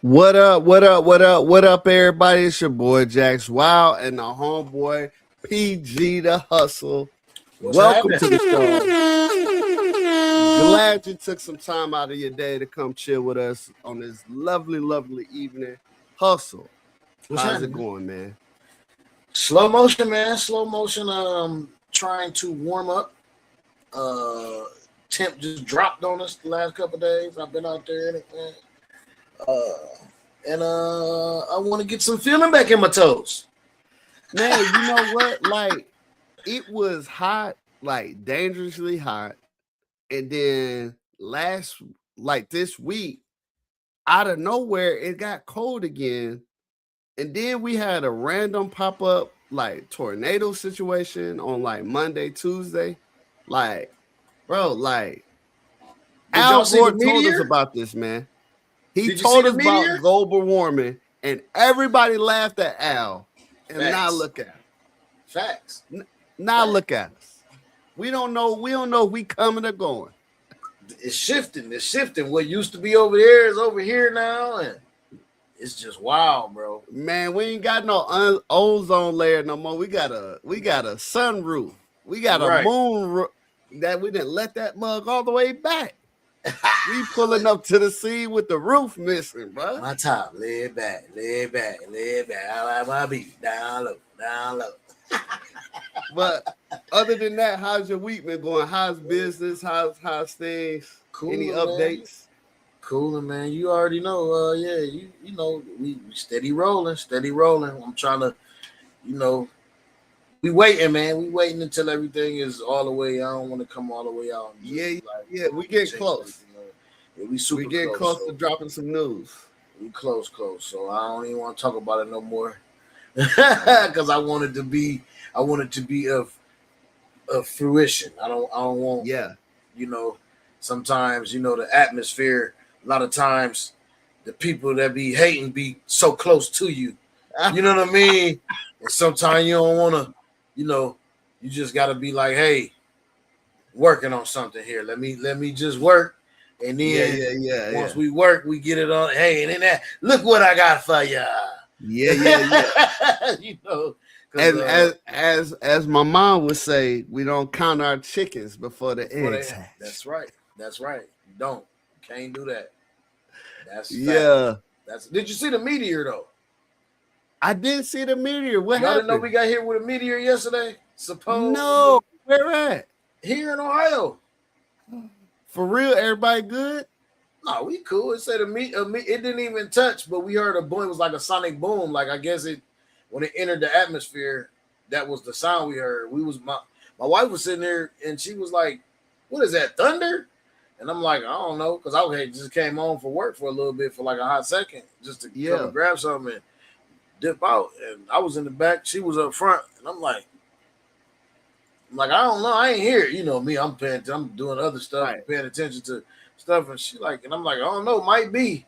What up? What up? What up? What up, everybody? It's your boy Jax Wow and the homeboy PG the Hustle. What's Welcome happening? to the show. Glad you took some time out of your day to come chill with us on this lovely, lovely evening. Hustle. What's How's it happening? going, man? Slow motion, man. Slow motion. Trying to warm up. Temp just dropped on us the last couple of days. I've been out there in it, man. I want to get some feeling back in my toes. Man, you know what? Like, it was hot, like dangerously hot. And then this week, out of nowhere, it got cold again. And then we had a random pop-up like tornado situation on like Monday, Tuesday. Like, bro, like Did Al y'all see the Gore told us meteor? about this, man. He Did you told see us the about meteor? global warming, and everybody laughed at Al. And now Facts. look at us. Facts. Now Facts. look at us. We don't know if we coming or going. It's shifting. It's shifting. What used to be over there is over here now, and it's just wild, bro. Man, we ain't got no ozone layer no more. We got a sunroof. We got a Right. moon roof that we didn't let that mug all the way back. We pulling up to the sea with the roof missing, bro. My top, lay back, lay back, lay back. I like my beat down low, down low. But other than that, how's your week been going? How's business? How's things? Cool, Any man. updates? Cool, man. You already know. You know, we steady rolling. I'm trying to, we waiting, man. We waiting until everything is all the way. I don't want to come all the way out. Yeah. We get close. Yeah, we super We get close to dropping some news. We close. So I don't even want to talk about it no more, because I want it to be of fruition. I don't want. Yeah. Sometimes the atmosphere. A lot of times, the people that be hating be so close to you. You know what I mean? And sometimes you don't want to. You just got to be like, hey, working on something here. Let me just work. And then once we work, we get it on. Hey, and then that, look what I got for you. Yeah. And as my mom would say, we don't count our chickens before the eggs hatch. That's right. You don't. You can't do that. That's fact. Did you see the meteor though? I did see the meteor. What Y'all happened? didn't know we got hit with a meteor yesterday? No. Where at? Here in Ohio. For real? Everybody good? No, we cool. It said it didn't even touch, but we heard a boom. It was like a sonic boom. Like I guess when it entered the atmosphere, that was the sound we heard. My wife was sitting there and she was like, "What is that? Thunder?" And I'm like, "I don't know," because I just came home for work for a little bit for like a hot second, just to come and grab something and dip out. And I was in the back, she was up front, and I'm like, I don't know, I ain't here. You know me, I'm doing other stuff, right. Paying attention to stuff, and I'm like, I don't know, might be.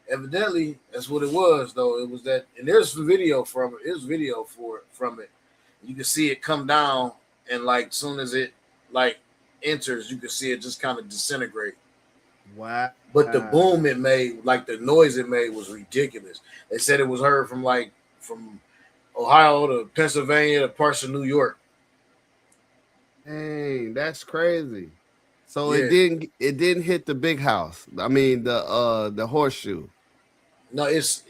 Evidently, that's what it was, though. It was that, and there's video from it. There's video from it. You can see it come down, and like soon as it like enters, you can see it just kind of disintegrate. Wow! But the boom it made, like the noise it made, was ridiculous. They said it was heard from Ohio to Pennsylvania to parts of New York. Dang, that's crazy. So yeah. It didn't hit the big house. I mean the horseshoe. No, it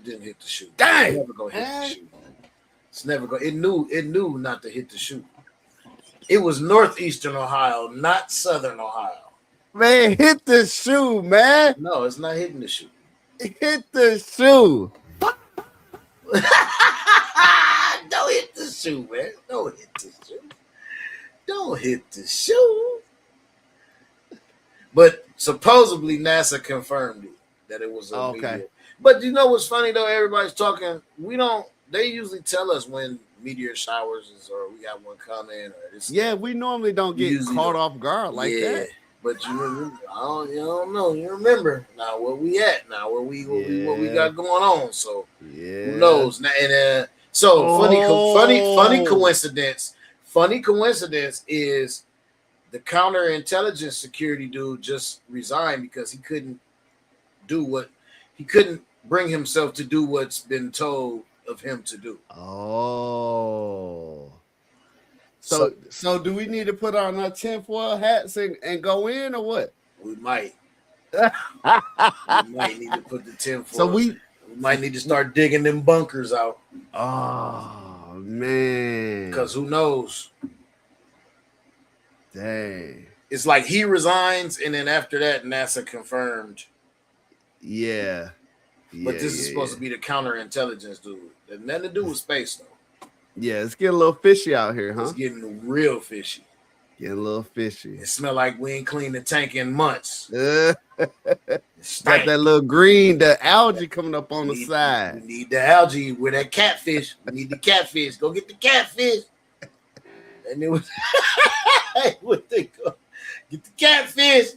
didn't hit the shoe. Dang, it's never gonna hit the shoe. It's never going. It knew not to hit the shoe. It was northeastern Ohio, not southern Ohio. Man, hit the shoe, man. No, it's not hitting the shoe. It hit the shoe. Don't hit the shoe, man. Don't hit the shoe. Don't hit the shoe. But supposedly NASA confirmed it, that it was a meteor. But you know what's funny though? Everybody's talking. They usually tell us when meteor showers is, or we got one coming. We normally don't get caught off guard like that. But you remember, you don't know. You remember now where we at now, what we got going on. So who knows? And funny coincidence. Funny coincidence is the counterintelligence security dude just resigned because he couldn't bring himself to do what's been told of him to do. Oh. So do we need to put on our tinfoil hats and go in or what? We might. We might need to put the tinfoil. So we might need to start digging them bunkers out. Oh man. Because who knows? Dang. It's like he resigns, and then after that, NASA confirmed. Yeah. But this is supposed to be the counterintelligence dude. There's nothing to do with space, though. Yeah, it's getting a little fishy out here, huh? It's getting real fishy. Getting a little fishy. It smell like we ain't cleaned the tank in months. Got that little green, the algae coming up on the side. We need the algae with that catfish. We need the catfish. Go get the catfish. And it was what they go. Get the catfish.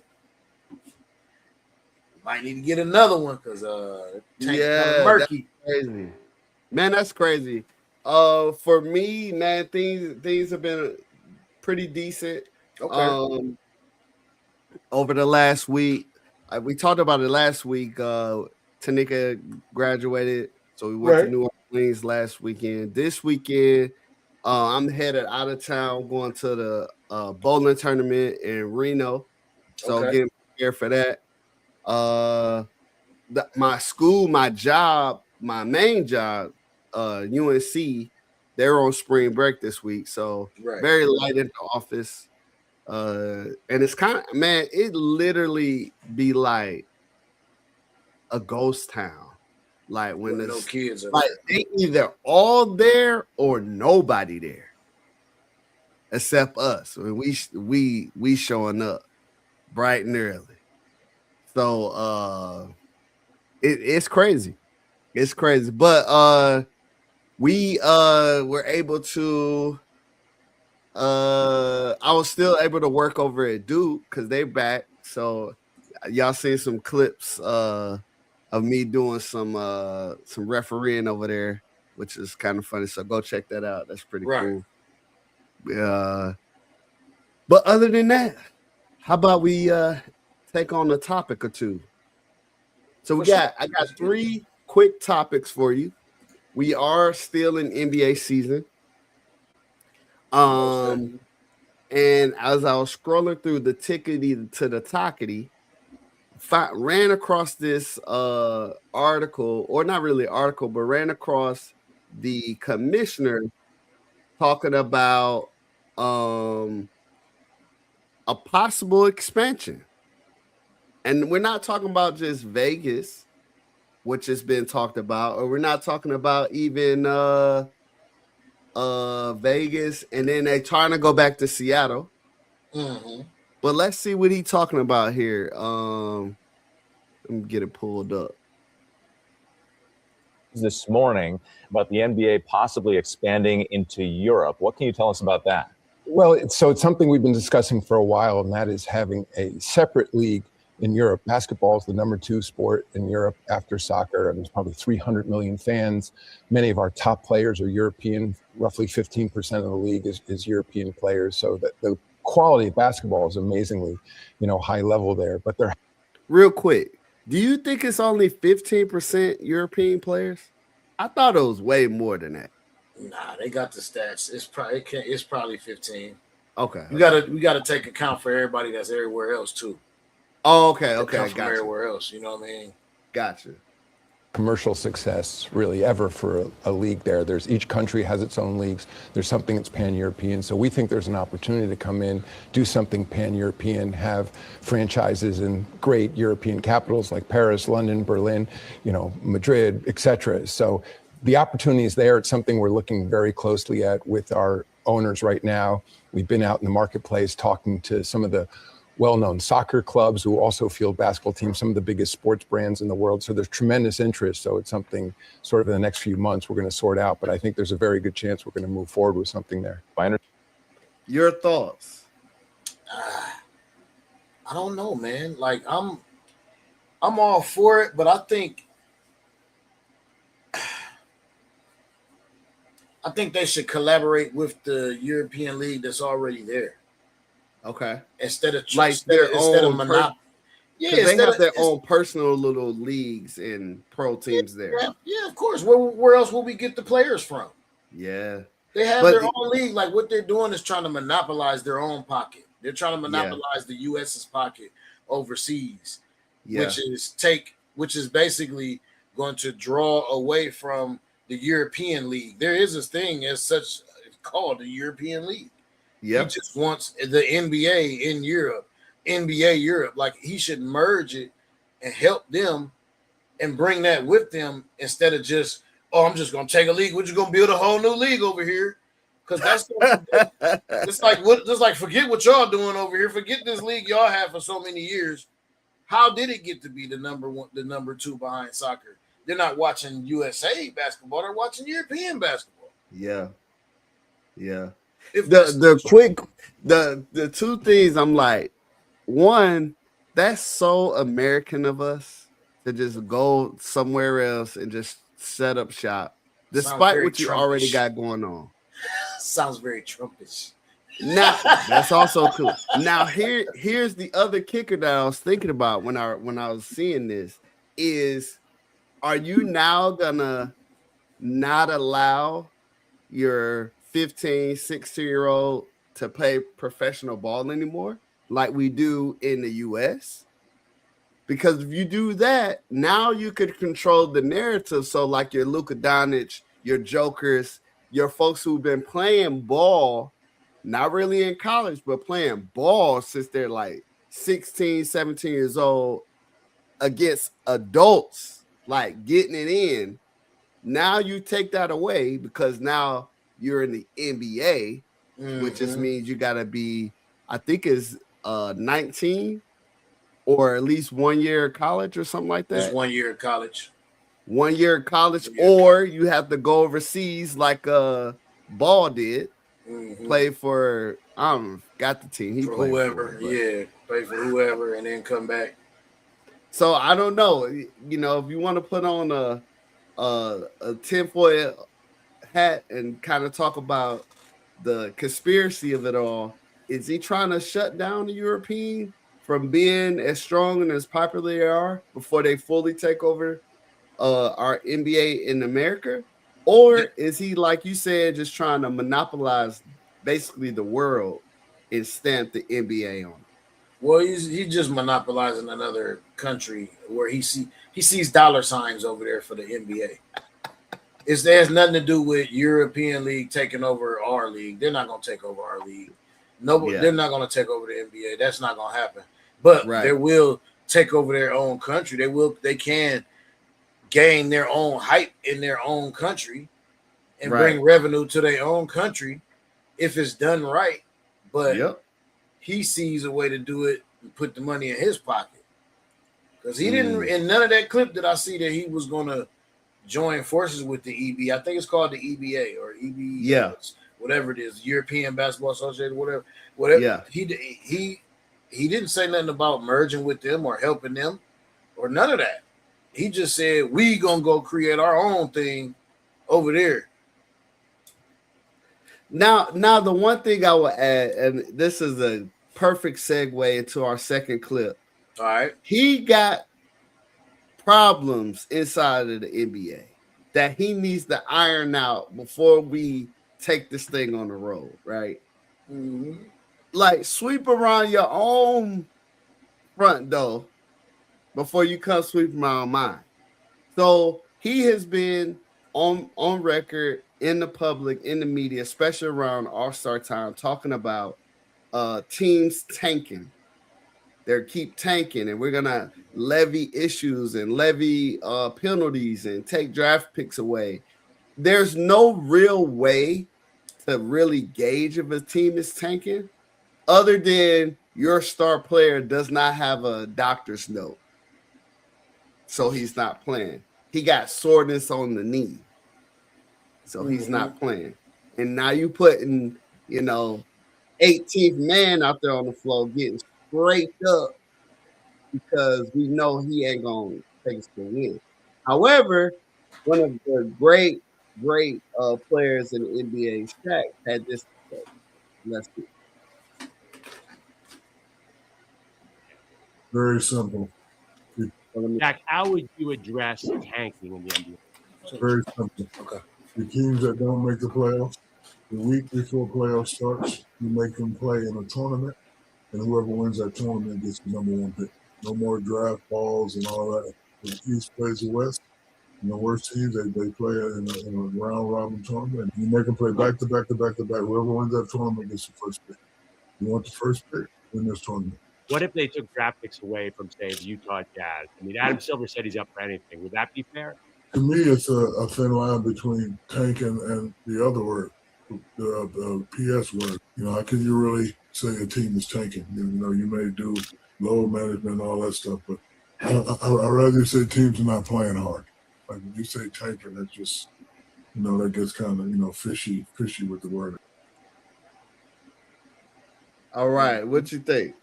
Might need to get another one because tank kind of murky. That's crazy. Man, that's crazy. For me, man, things have been pretty decent. Okay. Over the last week, we talked about it last week. Tanika graduated, so we went to New Orleans last weekend. This weekend, I'm headed out of town, going to the bowling tournament in Reno. So getting prepared for that. My school, my job, my main job, UNC, they're on spring break this week, so very light in the office. And it's kind of, man, it literally be like a ghost town. Like when the no kids are like they either all there or nobody there, except us. I mean, we showing up bright and early. So it's crazy. It's crazy. But we were able to I was still able to work over at Duke because they're back. So y'all see some clips of me doing some refereeing over there, which is kind of funny. So go check that out. That's pretty cool. But other than that, how about we take on a topic or two? So I got 3 quick topics for you. We are still in NBA season. And as I was scrolling through the tickety to the talkity, ran across this article, or not really article, but ran across the commissioner talking about a possible expansion. And we're not talking about just Vegas, which has been talked about, or we're not talking about even Vegas, and then they're trying to go back to Seattle. Mm-hmm. But let's see what he's talking about here. Let me get it pulled up. This morning about the NBA possibly expanding into Europe. What can you tell us about that? Well, it's something we've been discussing for a while, and that is having a separate league in Europe. Basketball is the number 2 sport in Europe after soccer, and there's probably 300 million fans. Many of our top players are European. Roughly 15% of the league is European players. So that the quality of basketball is amazingly, high level there. But they're real quick. Do you think it's only 15% European players? I thought it was way more than that. Nah, they got the stats. It's probably 15. Okay. We gotta take account for everybody that's everywhere else too. Oh, okay. Gotcha. Everywhere else, you know what I mean? Gotcha. Commercial success really ever for a league there. Each country has its own leagues. There's something that's pan-European. So we think there's an opportunity to come in, do something pan-European, have franchises in great European capitals like Paris, London, Berlin, Madrid, etc. So the opportunity is there. It's something we're looking very closely at with our owners right now. We've been out in the marketplace talking to some of the well-known soccer clubs who also field basketball teams, some of the biggest sports brands in the world. So there's tremendous interest. So it's something sort of in the next few months we're going to sort out. But I think there's a very good chance we're going to move forward with something there. Your thoughts? I don't know, man. Like I'm all for it, but I think they should collaborate with the European League that's already there. Okay. Instead of like their own monopoly. Yeah, Because they instead have of their own personal little leagues and pro teams there. yeah, of course. Where else will we get the players from? Yeah. They have But their own league. Like what they're doing is trying to monopolize their own pocket. They're trying to monopolize the US's pocket overseas, which is basically going to draw away from the European League. There is a thing as such called the European League. He just wants the NBA in Europe, NBA Europe. Like he should merge it and help them and bring that with them instead of just, oh, I'm just gonna take a league. We're just gonna build a whole new league over here. Because that's it's like forget what y'all doing over here. Forget this league y'all have for so many years. How did it get to be the number one, the number two behind soccer? They're not watching USA basketball, they're watching European basketball. Yeah. If the two things I'm like, one, that's so American of us to just go somewhere else and just set up shop, despite what you already got going on. Sounds very Trumpish. Now that's also cool. Now here's the other kicker that I was thinking about when I was seeing this is, are you now gonna not allow your 15, 16-year-old to play professional ball anymore like we do in the US? Because if you do that, now you could control the narrative. So like your Luka Doncic, your Jokers, your folks who've been playing ball, not really in college, but playing ball since they're like 16, 17 years old against adults, like getting it in. Now you take that away because now you're in the NBA, which just means you got to be, I think is 19 or at least 1 year of college or something like that. Just 1 year of college. 1 year of college, or you have to go overseas like Ball did. Play for got the team. He for played whoever, play for whoever and then come back. So I don't know. You know, if you want to put on a tinfoil hat and kind of talk about the conspiracy of it all, is he trying to shut down the European from being as strong and as popular they are before they fully take over our NBA in America? Or is he, like you said, just trying to monopolize basically the world and stamp the NBA on it? Well, he's just monopolizing another country where he sees dollar signs over there for the NBA. It has nothing to do with European League taking over our league. They're not going to take over our league. They're not going to take over the NBA. That's not going to happen. But they will take over their own country. They can gain their own hype in their own country and bring revenue to their own country if it's done right. But he sees a way to do it and put the money in his pocket. Because he didn't, in none of that clip did I see that he was going to join forces with the EB. I think it's called the EBA or EB, whatever it is, European Basketball Association, whatever. Yeah. He didn't say nothing about merging with them or helping them or none of that. He just said, we going to go create our own thing over there. Now, the one thing I will add, and this is a perfect segue into our second clip. All right. He got problems inside of the NBA that he needs to iron out before we take this thing on the road, right? Mm-hmm. Like, sweep around your own front door before you come sweep around mine. So he has been on record in the public, in the media, especially around All-Star time, talking about teams tanking. They keep tanking, and we're gonna levy issues and levy penalties and take draft picks away. There's no real way to really gauge if a team is tanking, other than your star player does not have a doctor's note, so he's not playing. He got soreness on the knee, so he's not playing. And now you putting, 18th man out there on the floor getting scraped up because we know he ain't gonna take us to win. However, one of the great players in the NBA, Shaq, had this to say. Let's see. Very simple. Jack, how would you address tanking in the NBA? It's very simple. Okay. The teams that don't make the playoffs, the week before playoffs starts, you make them play in a tournament, and whoever wins that tournament gets the number one pick. No more draft balls and all that. The East plays the West, and the worst teams, they play in a round-robin tournament. You make them play back-to-back. Whoever wins that tournament gets the first pick. You want the first pick, win this tournament. What if they took draft picks away from, say, the Utah Jazz? I mean, Adam Silver said he's up for anything. Would that be fair? To me, it's a thin line between tanking and the other word, the PS word. You know, how can you really say a team is tanking? You know, you may do load management and all that stuff, but I'd rather say teams are not playing hard. Like when you say tanking, that just, you know, that gets kind of, you know, fishy with the word. All right, what you think?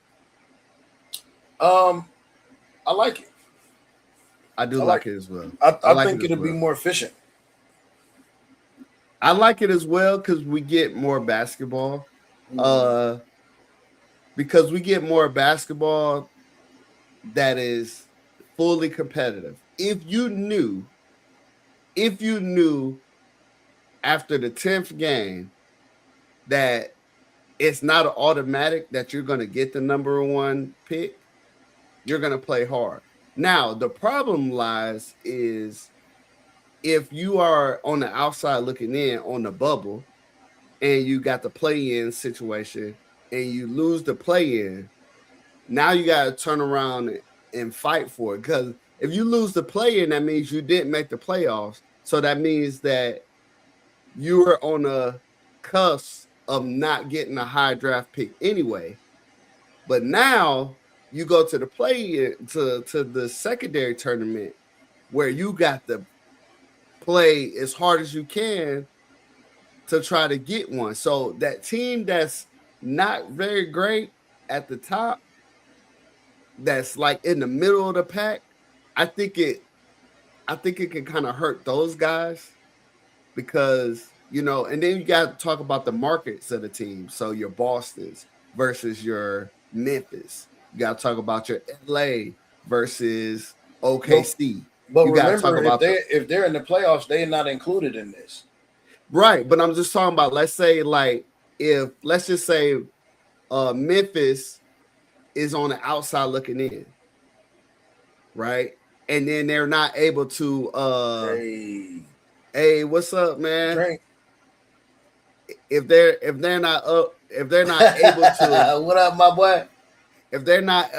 I like it. I do like it as well. I like think it as it'll be well. more efficient. I like it as well because we get more basketball. Because we get more basketball that is fully competitive. If you knew after the 10th game that it's not an automatic that you're going to get the number one pick, you're going to play hard. Now, the problem lies is if you are on the outside looking in on the bubble and you got the play-in situation and you lose the play-in, now you got to turn around and fight for it. Because if you lose the play-in, that means you didn't make the playoffs. So that means that you were on a cusp of not getting a high draft pick anyway. But now you go to the play-in, to the secondary tournament where you got to play as hard as you can to try to get one. So that team that's not very great at the top, that's like in the middle of the pack, I think it can kind of hurt those guys because, you know, and then you got to talk about the markets of the team. So your Bostons versus your Memphis. You got to talk about your LA versus OKC. But you remember, talk about if they're in the playoffs, they're not included in this. Right, but I'm just talking about, let's say, like, let's just say Memphis is on the outside looking in, right? And then they're not able to hey, what's up, man? Drink. If they're not able to what up, my boy? If they're not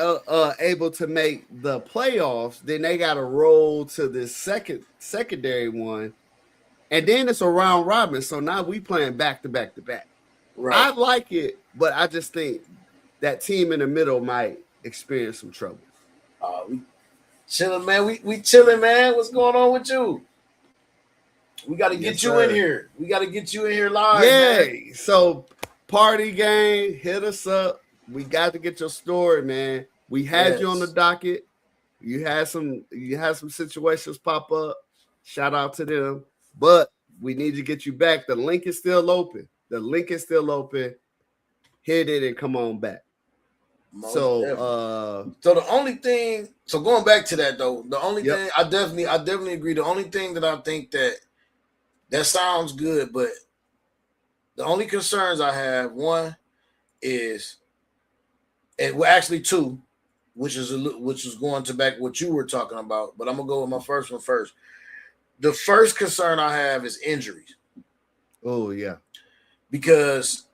able to make the playoffs, then they got to roll to this secondary one, and then it's a round robin. So now we playing back to back to back. Right. I like it, but I just think that team in the middle might experience some trouble. We chilling, man. We chilling, man. What's going on with you? We got to get you in here. We got to get you in here live. Yeah. Man. So party gang, hit us up. We got to get your story, man. We had you on the docket. You had some situations pop up. Shout out to them. But we need to get you back. The link is still open. Hit it and come on back. So the only thing, so going back to that though, the only thing I definitely agree. The only thing that I think that sounds good, but the only concerns I have, one is, and well, actually two, which is going to back what you were talking about, but I'm gonna go with my first one first. The first concern I have is injuries. Oh yeah, because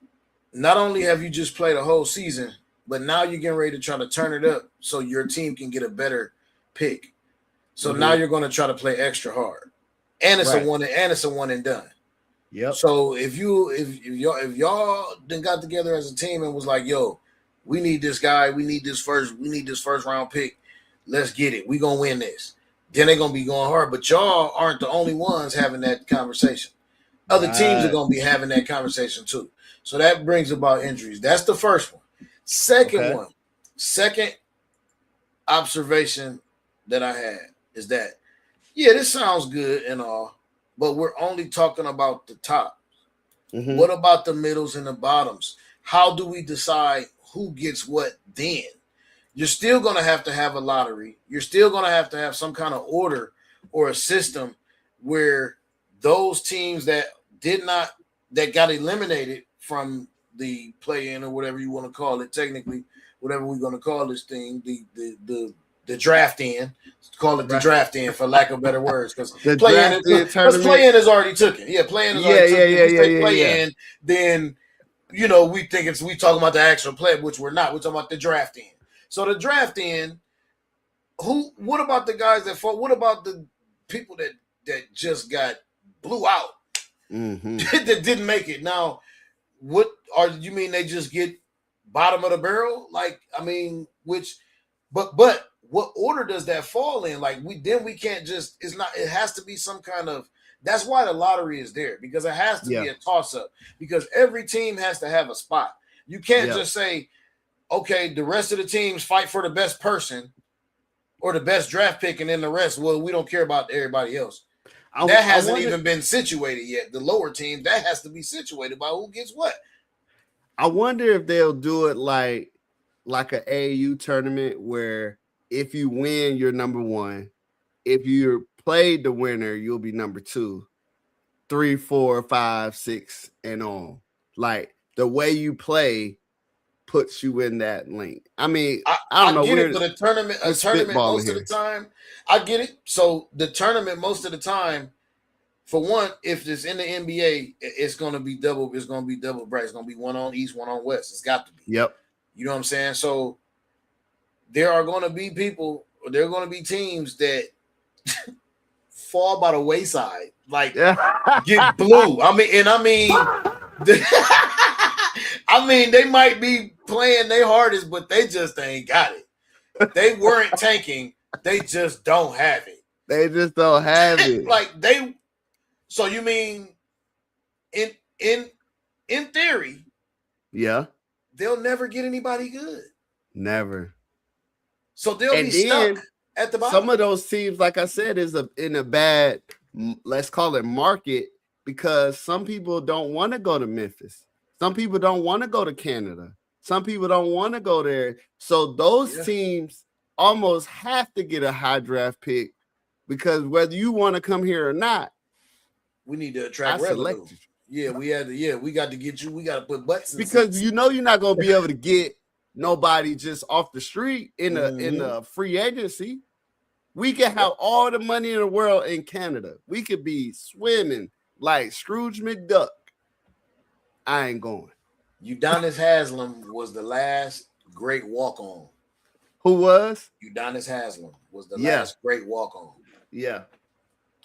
not only have you just played a whole season, but now you're getting ready to try to turn it up so your team can get a better pick. So now you're going to try to play extra hard, and it's a one and done. Yep. So if y'all then got together as a team and was like, yo, we need this guy, we need this first round pick, let's get it, we gonna win this. Then they're gonna be going hard, but y'all aren't the only ones having that conversation. Other teams are gonna be having that conversation too. So that brings about injuries. That's the first one. Second observation that I had is that, yeah, this sounds good and all, but we're only talking about the top. Mm-hmm. What about the middles and the bottoms? How do we decide who gets what then? you're still going to have a lottery. You're still going to have some kind of order or a system where those teams that got eliminated from the play-in or whatever you want to call it, technically, whatever we're going to call this thing, the draft in, call it the draft in for lack of better words, because play-in is already taken. Yeah, play-in is already taken. If we say play-in, then we talking about the actual play, which we're not. We're talking about the draft in. So the draft in, what about the guys that fought? What about the people that just got blew out, that didn't make it? Now, you mean they just get bottom of the barrel? Like, I mean, but what order does that fall in? Like, we can't just, it has to be some kind of, that's why the lottery is there, because it has to be a toss up, because every team has to have a spot. You can't just say, okay, the rest of the teams fight for the best person or the best draft pick, and then the rest, well, we don't care about everybody else. That hasn't even been situated yet. The lower team, that has to be situated by who gets what. I wonder if they'll do it like an AAU tournament where if you win, you're number one. If you played the winner, you'll be number 2, 3, 4, 5, 6, and on. Like, the way you play puts you in that link. I mean, I don't know. Get it, but a tournament most of the time, I get it. So the tournament most of the time, for one, if it's in the NBA, it's going to be double. It's going to be double bright. It's going to be one on East, one on West. It's got to be. Yep. You know what I'm saying? So there are going to be there are going to be teams that fall by the wayside, like get blue. I mean, they might be playing their hardest, but they just ain't got it. They weren't tanking. They just don't have it. They just don't have it. So you mean in theory, they'll never get anybody good. Never. So they'll be stuck at the bottom. Some of those teams, like I said, is in a bad, let's call it, market, because some people don't want to go to Memphis. Some people don't want to go to Canada. Some people don't want to go there. So those teams almost have to get a high draft pick, because whether you want to come here or not, we need to attract revenue. Yeah, we got to get you. We got to put butts in because seats. you're not going to be able to get nobody just off the street in a free agency. We can have all the money in the world in Canada. We could be swimming like Scrooge McDuck. I ain't going. Udonis Haslem was the last great walk-on. Who was? Udonis Haslem was the last great walk-on. Yeah.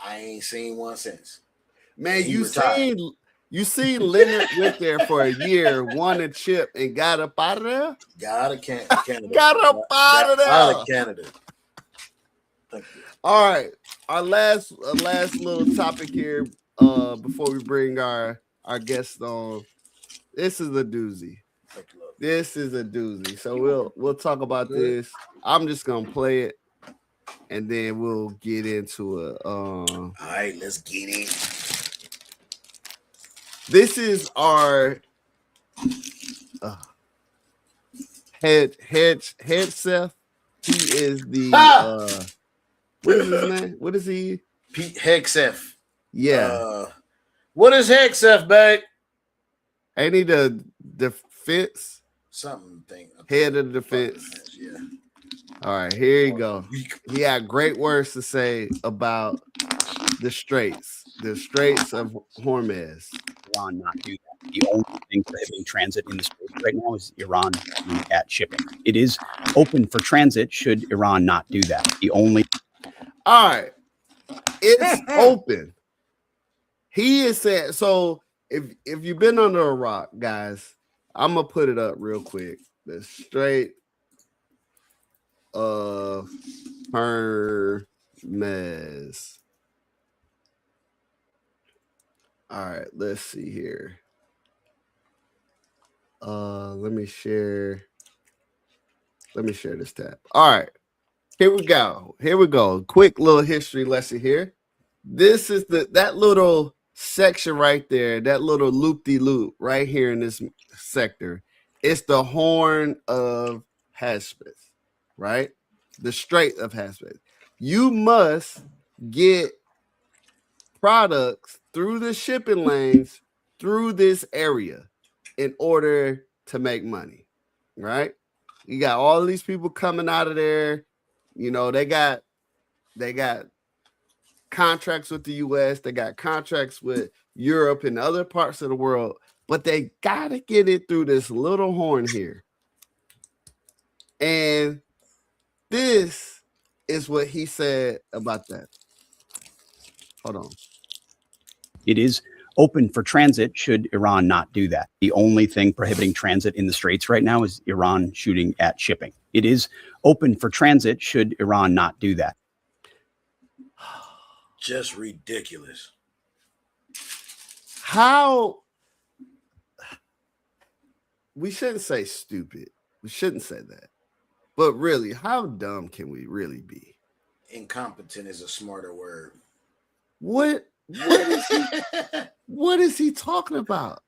I ain't seen one since. Man, you seen Leonard went there for a year, won a chip, and got up out of there? Got out of Canada. Got up out of there. Out of Canada. Thank you. All right. Our last little topic here before we bring our guest on. This is a doozy. This is a doozy. So we'll talk about this. I'm just gonna play it, and then we'll get into it. All right, let's get it. This is our head Seth. He is the what is his name? What is he? Pete Hegseth. Yeah. What is Hegseth, babe? Ain't he the defense? Something thing. Head of the defense. Yeah. All right, here you go. He had great words to say about the Straits of Hormuz. Iran not do that. The only thing prohibiting transit in the Straits right now is Iran at shipping. It is open for transit should Iran not do that. All right, it's open. He is saying, so if you've been under a rock, guys, I'm gonna put it up real quick. The Strait of Hormuz. All right, let's see here. Let me share this tab. All right, here we go. Quick little history lesson here. This is that little section right there, that little loop-de-loop right here in this sector. It's the Horn of Hespeth. right? The Strait of Hormuz. You must get products through the shipping lanes through this area in order to make money, right? You got all these people coming out of there. You know, they got contracts with the US, they got contracts with Europe and other parts of the world, but they gotta get it through this little horn here. And this is what he said about that. Hold on. It is open for transit should Iran not do that. The only thing prohibiting transit in the Straits right now is Iran shooting at shipping. It is open for transit should Iran not do that. Just ridiculous. How we shouldn't say stupid. We shouldn't say that. But really, how dumb can we really be? Incompetent is a smarter word. What is he talking about?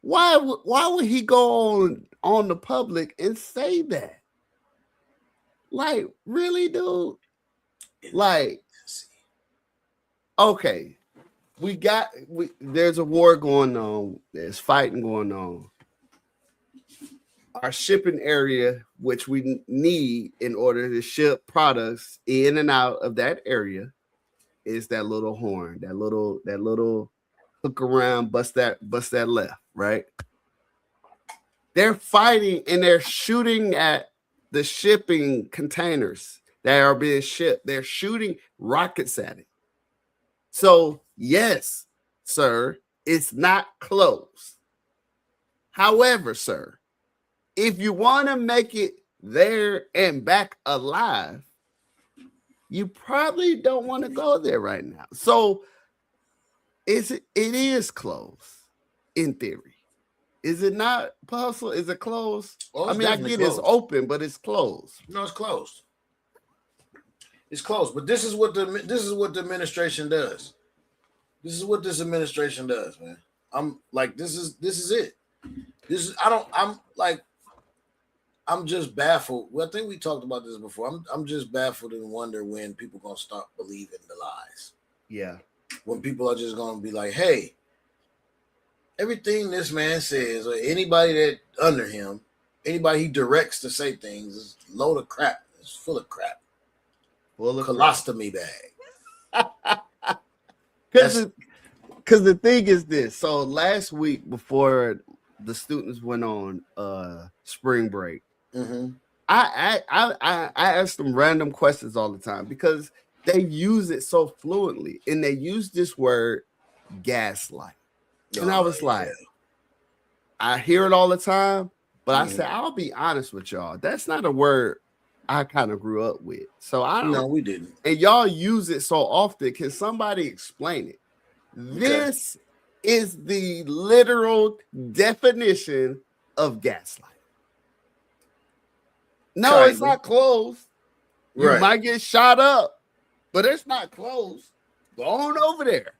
Why would he go on the public and say that? Like, really, dude? Like, okay, there's a war going on, there's fighting going on. Our shipping area, which we need in order to ship products in and out of that area, is that little horn, that little hook around, bust that left, right? They're fighting and they're shooting at the shipping containers that are being shipped. They're shooting rockets at it. So, yes, sir, it's not closed. However, sir, if you want to make it there and back alive, you probably don't want to go there right now. So it is closed in theory. Is it not possible? Is it closed? Well, I mean, I get it's open, but it's closed. No, it's closed. It's closed. But this is what the administration does. This is what this administration does, man. I'm like, this is it. I'm just baffled. Well, I think we talked about this before. I'm just baffled and wonder when people gonna stop believing the lies. Yeah. When people are just gonna be like, hey, everything this man says, or anybody that under him, anybody he directs to say things is a load of crap. It's full of crap. Full of colostomy bag. Because the thing is this. So last week before the students went on spring break, I ask them random questions all the time because they use it so fluently, and they use this word gaslight. And I was like, I hear it all the time, but I said, I'll be honest with y'all. That's not a word I kind of grew up with. So I don't know. No, we didn't. And y'all use it so often. Can somebody explain it? This is the literal definition of gaslight. No, it's not closed. You might get shot up, but it's not closed. Go on over there.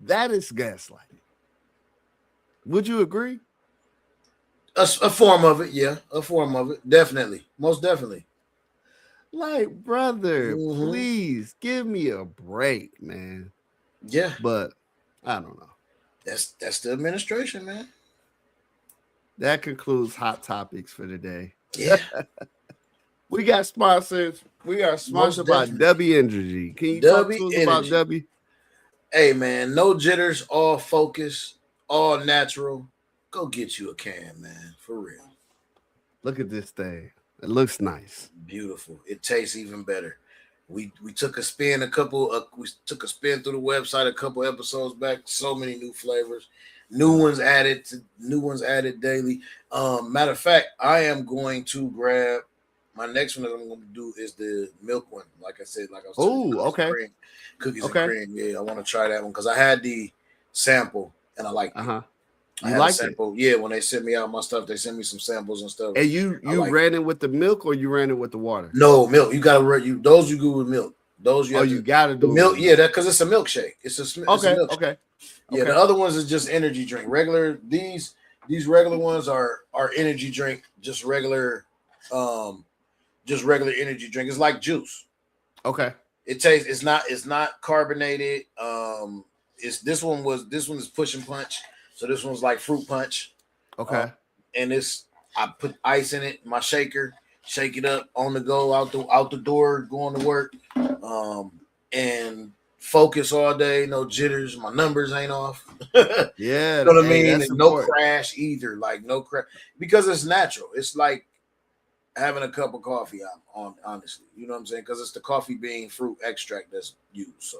That is gaslighting. Would you agree? A form of it, yeah. A form of it. Definitely. Most definitely. Like, brother, please give me a break, man. Yeah. But I don't know. That's the administration, man. That concludes Hot Topics for today. Yeah. We got sponsors. We are sponsored by W Energy. Can you talk to us about W? Hey, man, no jitters, all focus, all natural. Go get you a can, man, for real. Look at this thing. It looks nice. Beautiful. It tastes even better. We took a spin we took a spin through the website a couple episodes back. So many new flavors. New ones added daily. Matter of fact, I am going to grab my next one that I'm going to do is the milk one. Like I said, like I was saying. Oh, okay. Cookies and cream. Yeah, I want to try that one because I had the sample and I liked it. You like it? Yeah, when they sent me out my stuff, they sent me some samples and stuff. And you ran it with the milk or you ran it with the water? No, milk. You gotta those you go with milk. Those you gotta do the milk. Yeah, that because it's a milkshake. It's a milkshake. Okay. Yeah, the other ones is just energy drink. Regular these regular ones are energy drink, just regular just regular energy drink. It's like juice. Okay. It tastes. It's not carbonated. This one is push and punch. So this one's like fruit punch. Okay. And I put ice in it, my shaker, shake it up on the go, out the door, going to work, and focus all day. No jitters. My numbers ain't off. Yeah. You know what I mean? That's And no important. crash either. Like no crash because it's natural. It's like having a cup of coffee. Honestly, you know what I'm saying? Because it's the coffee bean fruit extract that's used.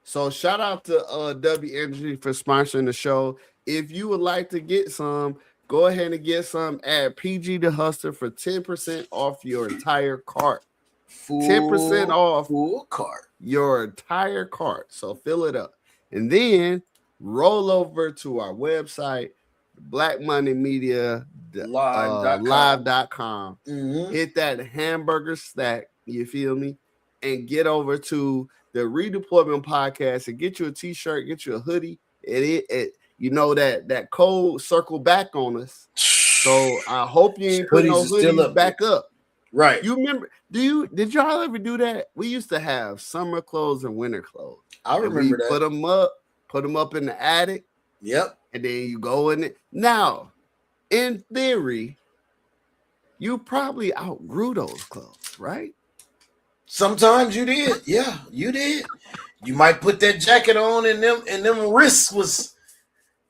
So shout out to W Energy for sponsoring the show. If you would like to get some, go ahead and get some at PG the Hustler for 10% off your entire cart. 10% off full cart. Your entire cart. So fill it up. And then roll over to our website, Black Money Media live.com. Hit that hamburger stack, you feel me? And get over to the Redeployment Podcast and get you a t-shirt, get you a hoodie. You know that code circle back on us. So I hope you ain't put no hoodies back up. Right. You remember, did y'all ever do that? We used to have summer clothes and winter clothes. I remember that. Put them up in the attic. Yep. And then you go in it. Now, in theory, you probably outgrew those clothes, right? Sometimes you did. Yeah, you did. You might put that jacket on and them wrists was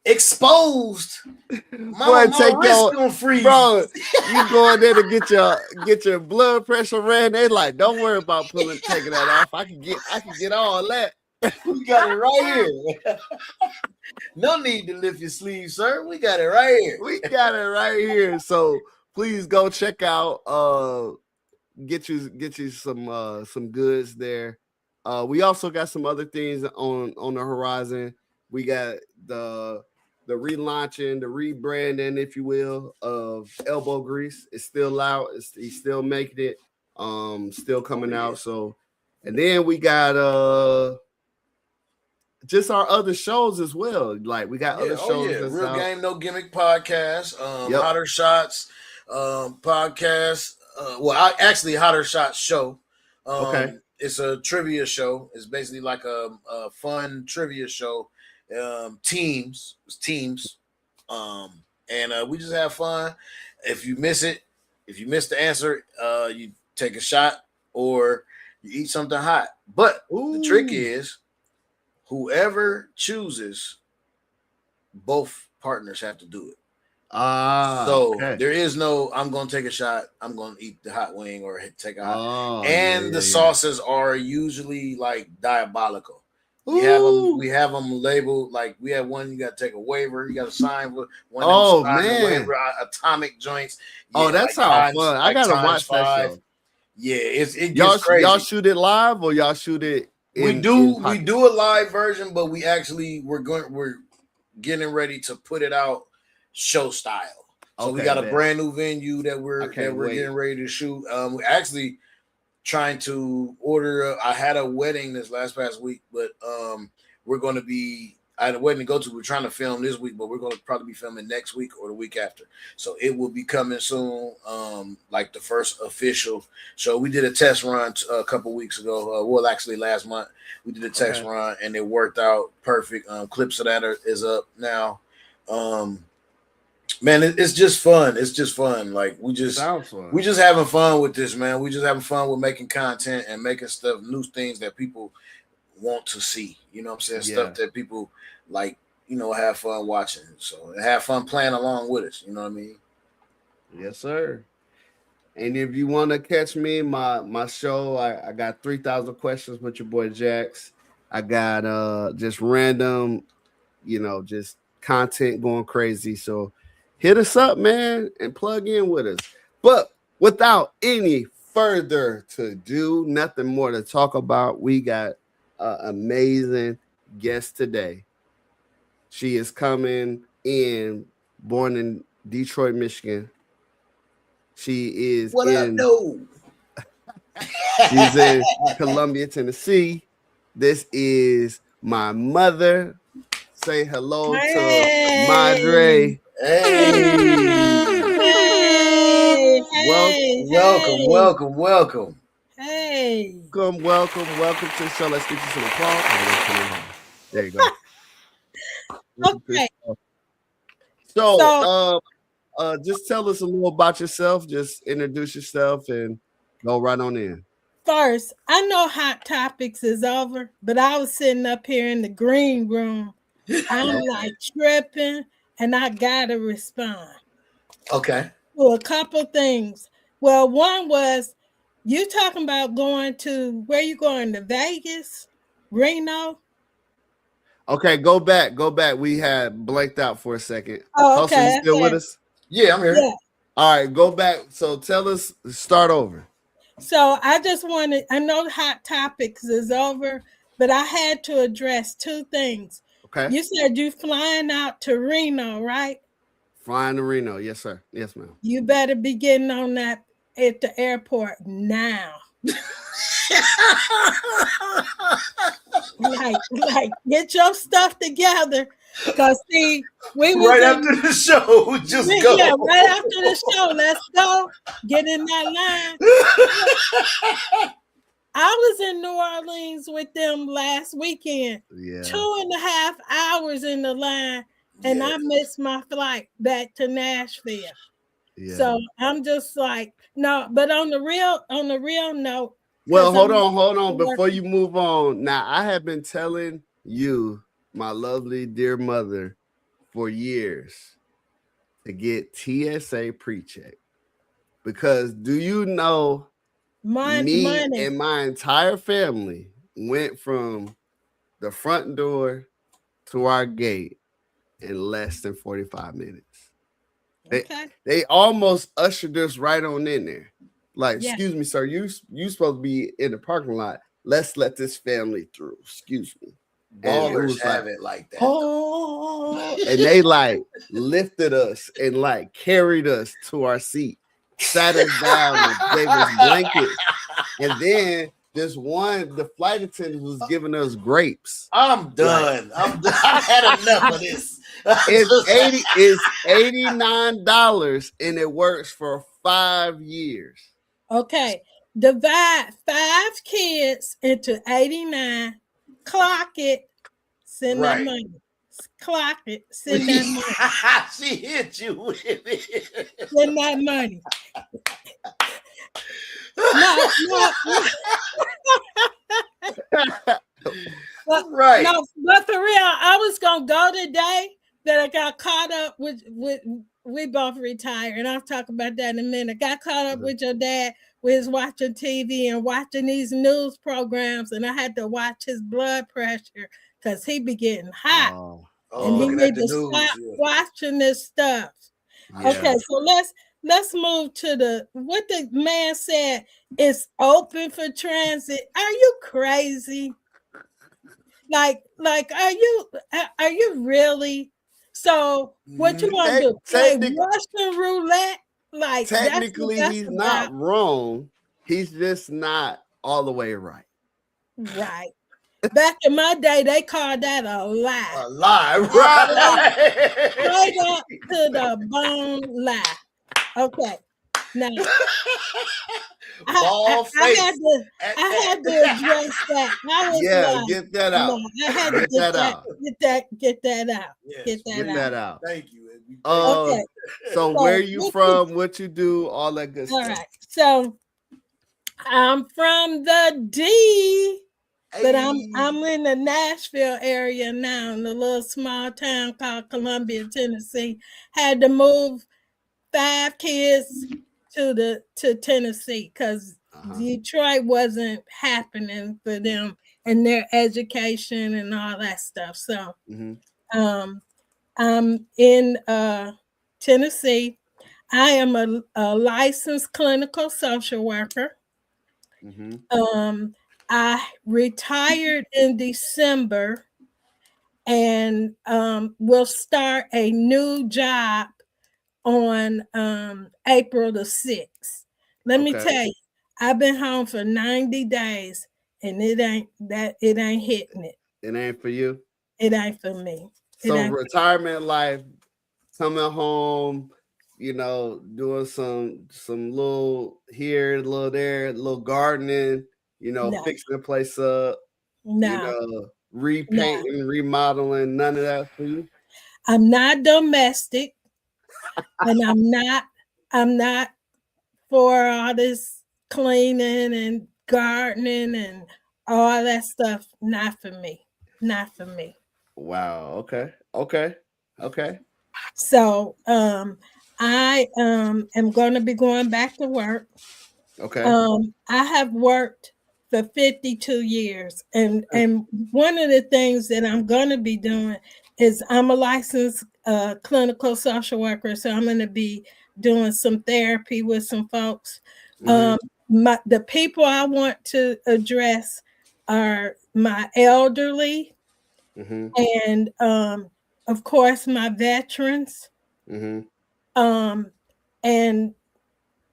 exposed. My wrist gonna freeze. Bro, you go in there to get your blood pressure ran. They like, don't worry about taking that off. I can get all that. We got it right here. No need to lift your sleeve, sir. We got it right here. We got it right here. So please go check out get you some goods there. We also got some other things on the horizon. We got the relaunching, the rebranding, if you will, of Elbow Grease. It's still out. He's still making it. Still coming out. So, and then we got just our other shows as well. Like we got other shows. Yeah. That's Real out. Game, No Gimmick podcast. Hotter Shots podcast. Hotter Shots show. Okay. It's a trivia show. It's basically like a fun trivia show. Teams. And we just have fun. If you miss the answer, you take a shot or you eat something hot. But the trick is whoever chooses, both partners have to do it. There is no, I'm going to take a shot, I'm going to eat the hot wing or take a hot. The sauces are usually like diabolical. We have them labeled, like we have one, you got to take a waiver, you got to sign with one of them waiver, atomic joints. That sounds fun. I got to watch that show. Yeah, it gets crazy. Y'all shoot it live or y'all shoot it we do a live version, but we're getting ready to put it out show style. So we got a brand new venue that we're getting ready to shoot. We're actually trying to order. I had a wedding this past week, but I had a wedding to go to. We're trying to film this week, but we're going to probably be filming next week or the week after. So it will be coming soon, like the first official show. We did a test run a couple weeks ago. Actually last month we did a test run and it worked out perfect. Clips of that is up now. Man, it's just fun. It's just fun. Like we just having fun with this, man. We just having fun with making content and making stuff, new things that people want to see. You know what I'm saying? Yeah. Stuff that people like, have fun watching. So have fun playing along with us. You know what I mean? Yes, sir. And if you want to catch me, my show, I got 3,000 questions with your boy Jax. I got just random, just content going crazy. So hit us up, man, and plug in with us. But without any further to do, nothing more to talk about, we got an amazing guest today. She is coming in, born in Detroit, Michigan. She is she's in Columbia, Tennessee. This is my mother. Say hello to Madre. Hey. Welcome. Hey. Welcome to the show. Let's get you some applause. There you go. Okay. So, just tell us a little about yourself. Just introduce yourself and go right on in. First, I know Hot Topics is over, but I was sitting up here in the green room. I'm like tripping, and I gotta respond. Okay. To a couple things. Well, one was you talking about going to where you going to Vegas, Reno? Okay, go back. We had blanked out for a second. Oh, okay. Hustle, you still with us? Yeah, I'm here. Yeah. All right, go back. So tell us, start over. So I know Hot Topics is over, but I had to address two things. Okay. You said you flying out to Reno, right? Flying to Reno. Yes, sir. Yes, ma'am. You better be getting on that at the airport now. like get your stuff together. Because see, we was right after the show, just go. Yeah, right after the show. Let's go. Get in that line. I was in New Orleans with them last weekend. Yeah. 2.5 hours in the line, and I missed my flight back to Nashville. Yeah. So I'm just like, no, but on the real note. Well, hold on. Before you move on, now I have been telling you, my lovely dear mother, for years to get TSA pre-check. Because do you know me and my entire family went from the front door to our gate in less than 45 minutes. They almost ushered us right on in there. Like, excuse me, sir, you supposed to be in the parking lot. Let's let this family through. Excuse me. Ballers have it like that. Oh, and they like lifted us and like carried us to our seat, sat us down and gave us blankets. And then the flight attendant was giving us grapes. I'm done. I had enough of this. It's $89 and it works for 5 years. Okay. Divide 5 kids into 89. Clock it. Send that money. Clock it. Send that money. She hit you with it. Send that money. Right. No, but for real, I was gonna go today, but I got caught up with we both retired, and I'll talk about that in a minute. Got caught up with your dad. We was watching TV and watching these news programs, and I had to watch his blood pressure because he be getting hot. And he need to stop watching this stuff. Yeah. Okay, so let's move to what the man said is open for transit. Are you crazy? Like are you really? So what you want to do? Play Russian roulette? Like technically he's not wrong. He's just not all the way right. Right. Back in my day, they called that a lie. A lie, right? Straight up to the bone lie. Okay. Now, I had to address that. Get that out. No, I had to get that out. Get that out. Yes, get that out. Thank you. Okay. So where are you from? What you do? All that good stuff. All right. So I'm from the D. But I'm in the Nashville area now, in a little small town called Columbia, Tennessee. Had to move 5 kids to Tennessee because Detroit wasn't happening for them and their education and all that stuff. So I'm in Tennessee. I am a licensed clinical social worker. I retired in December and will start a new job on April the 6th. Let me tell you, I've been home for 90 days and it ain't hitting it. It ain't for you? It ain't for me. So retirement life, coming home, doing some little here, a little there, a little gardening, No. fixing the place up, No. repainting, remodeling, none of that for you? I'm not domestic, and I'm not for all this cleaning and gardening and all that stuff. Not for me. Not for me. Wow. Okay. So I am going to be going back to work. Okay. I have worked for 52 years, and one of the things that I'm going to be doing is I'm a licensed clinical social worker, so I'm going to be doing some therapy with some folks. The people I want to address are my elderly, and of course my veterans, and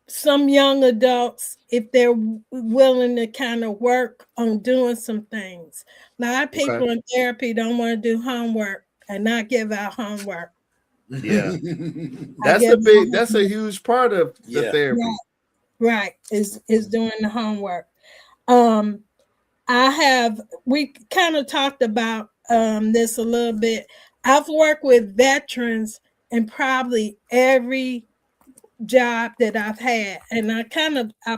some young adults, if they're willing to kind of work on doing some things. A lot of people in therapy don't want to do homework and not give out homework. Yeah. That's a huge part of the therapy. Right. Is doing the homework. We kind of talked about this a little bit. I've worked with veterans in probably every job that I've had, and I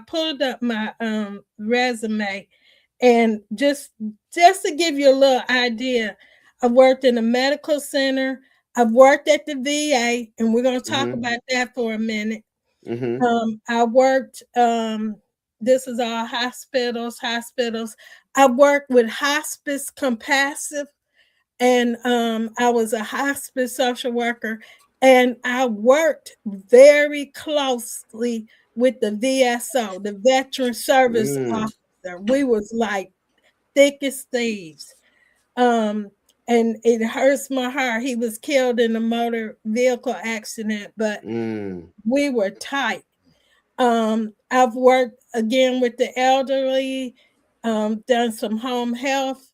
pulled up my resume, and just to give you a little idea, I've worked in a medical center, I've worked at the VA, and we're going to talk about that for a minute. I worked this is all hospitals. I worked with hospice compassion, and I was a hospice social worker. And I worked very closely with the VSO, the Veteran Service Officer. We was like thick as thieves. And it hurts my heart. He was killed in a motor vehicle accident, but we were tight. I've worked again with the elderly, done some home health.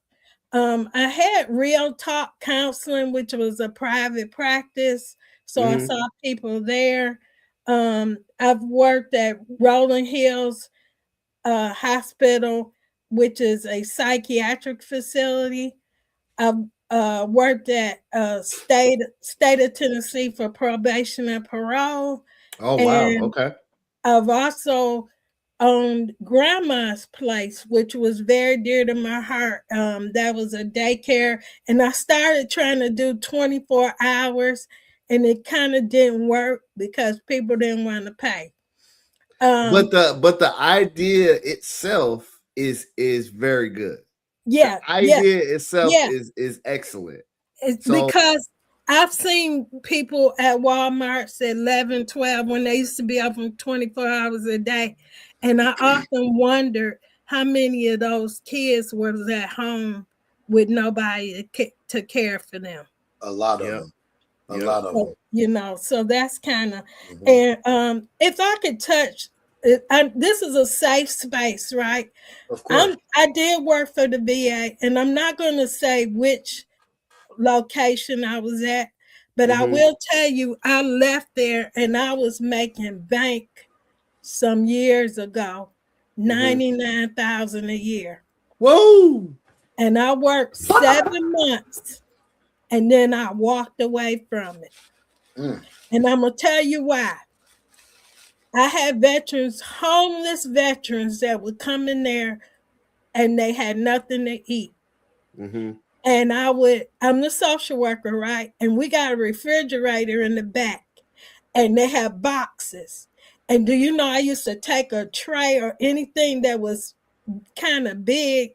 I had Real Talk Counseling, which was a private practice. So I saw people there. I've worked at Rolling Hills Hospital, which is a psychiatric facility. I've worked at state of Tennessee for probation and parole. Oh, wow. Okay. I've also owned Grandma's Place, which was very dear to my heart. That was a daycare, and I started trying to do 24 hours, and it kind of didn't work because people didn't want to pay. But the idea itself is very good. Yeah, the idea itself is excellent. It's because I've seen people at Walmart's at 11, 12 when they used to be open 24 hours a day. And I often wondered how many of those kids was at home with nobody to care for them. A lot of them. A lot of them. So that's kind of, and if I could touch, this is a safe space, right? Of course. I did work for the VA, and I'm not going to say which location I was at, but I will tell you I left there and I was making bank some years ago, $99,000 a year. Whoa! And I worked 7 months, and then I walked away from it. And I'm gonna tell you why. I had homeless veterans that would come in there and they had nothing to eat. And I'm the social worker, right? And we got a refrigerator in the back, and they have boxes. And do you know, I used to take a tray or anything that was kind of big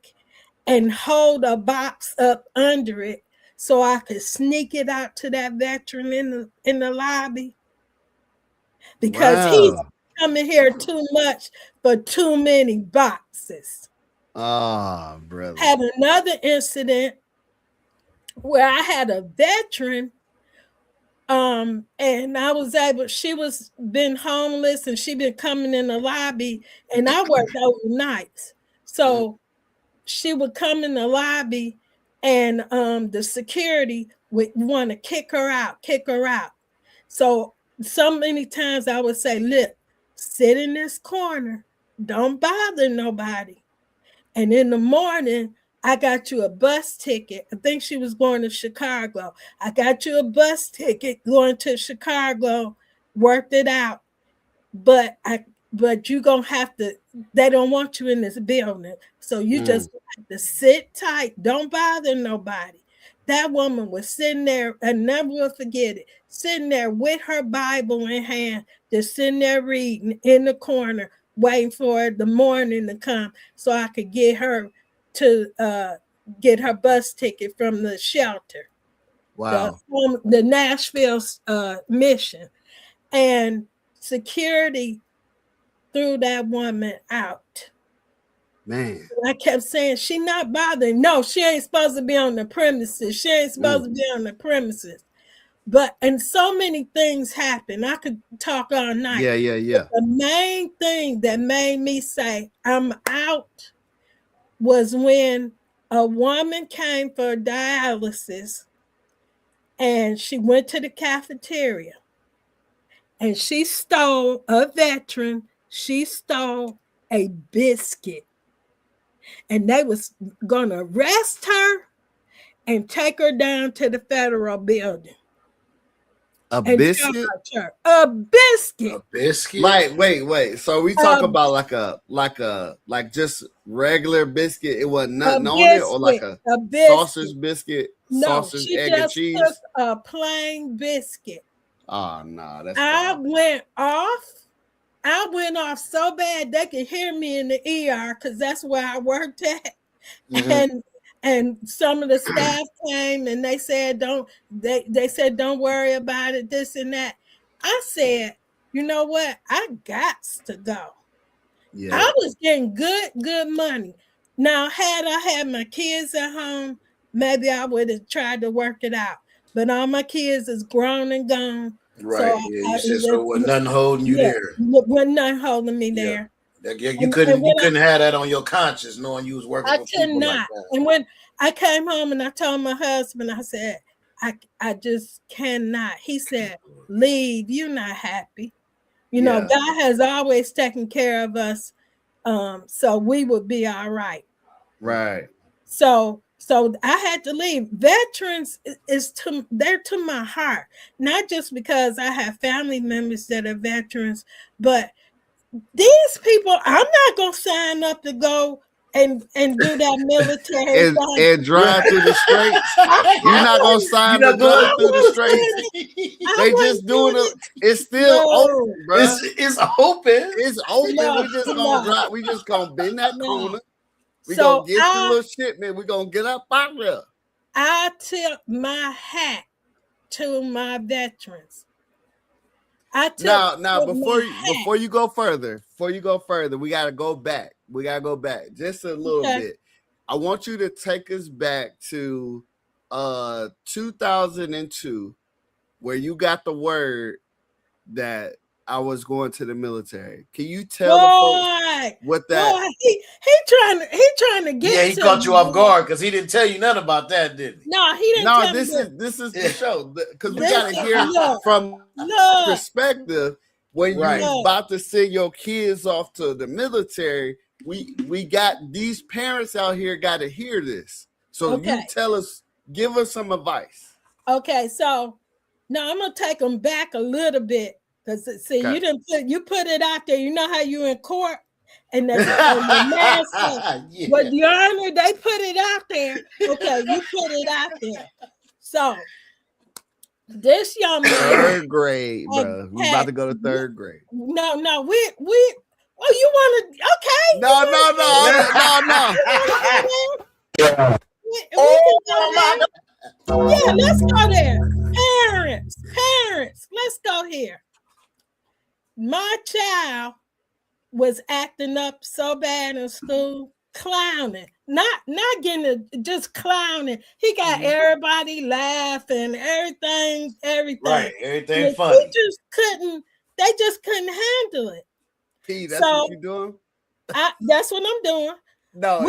and hold a box up under it so I could sneak it out to that veteran in the lobby. Because he's coming here too much for too many boxes. Ah, brother. Had another incident where I had a veteran, and she was been homeless and she been coming in the lobby, and I worked overnights. So she would come in the lobby, and the security would want to kick her out. So so many times I would say, look, sit in this corner. Don't bother nobody. And in the morning, I got you a bus ticket. I think she was going to Chicago. I got you a bus ticket going to Chicago. Worked it out. But you gonna have to, they don't want you in this building. So you just have to sit tight. Don't bother nobody. That woman was sitting there, I never will forget it, sitting there with her Bible in hand, just sitting there reading in the corner, waiting for the morning to come so I could get her to get her bus ticket from the shelter. Wow. The Nashville mission. And security threw that woman out. Man. I kept saying, she not bothering. No, she ain't supposed to be on the premises. She ain't supposed to be on the premises. But, and so many things happen. I could talk all night. Yeah. But the main thing that made me say, I'm out, was when a woman came for dialysis and she went to the cafeteria and she stole, a veteran, she stole a biscuit. And they was going to arrest her and take her down to the federal building. A biscuit? A biscuit. A biscuit? Like, wait. So we talk about like just regular biscuit. It wasn't nothing on it, or like a sausage biscuit, sausage, egg, and cheese. Took a plain biscuit. Oh no, that's I went off so bad they could hear me in the ER because that's where I worked at. And some of the staff came and they said, don't worry about it, this and that. I said, you know what? I got to go. Yeah. I was getting good money. Now, had I had my kids at home, maybe I would have tried to work it out. But all my kids is grown and gone. Right. So wasn't nothing holding you there. Wasn't nothing holding me there. You couldn't have that on your conscience knowing you was working. I could not. Like that. And when I came home and I told my husband, I said, I just cannot. He said, leave. You're not happy. You know, God has always taken care of us. So we would be all right. Right. So I had to leave. Veterans they're to my heart, not just because I have family members that are veterans, but these people, I'm not gonna sign up to go and do that military and drive through the straits. You're not gonna sign up to drive through the straits. They just doing it. It's still open, bro. It's open. It's open. No, we just gonna drive. We just gonna bend that corner. We so gonna get the little shit, man. We gonna get up out there. I tip my hat to my veterans. Now, before you go further, we gotta go back. Just a little bit. I want you to take us back to 2002, where you got the word that I was going to the military. Can you tell the folks what that? Boy, he trying to get. Yeah, he caught you off guard because he didn't tell you nothing about that, did he? No, he didn't. No, this is the show because we gotta hear from perspective when you're about to send your kids off to the military. We got these parents out here got to hear this. So you tell us, give us some advice. Okay, so now I'm gonna take them back a little bit. Because see, you put it out there. You know how you in court and the but the Army, they put it out there. Okay, you put it out there. So this young man, third grade, bro. We about to go to third grade. No, we. Oh, you want to? Okay. No. Yeah. Yeah, let's go there. Parents, let's go here. My child was acting up so bad in school, clowning, not getting just clowning. He got everybody laughing, everything. Right, everything funny. They just couldn't handle it. P, that's what you doing? That's what I'm doing. No,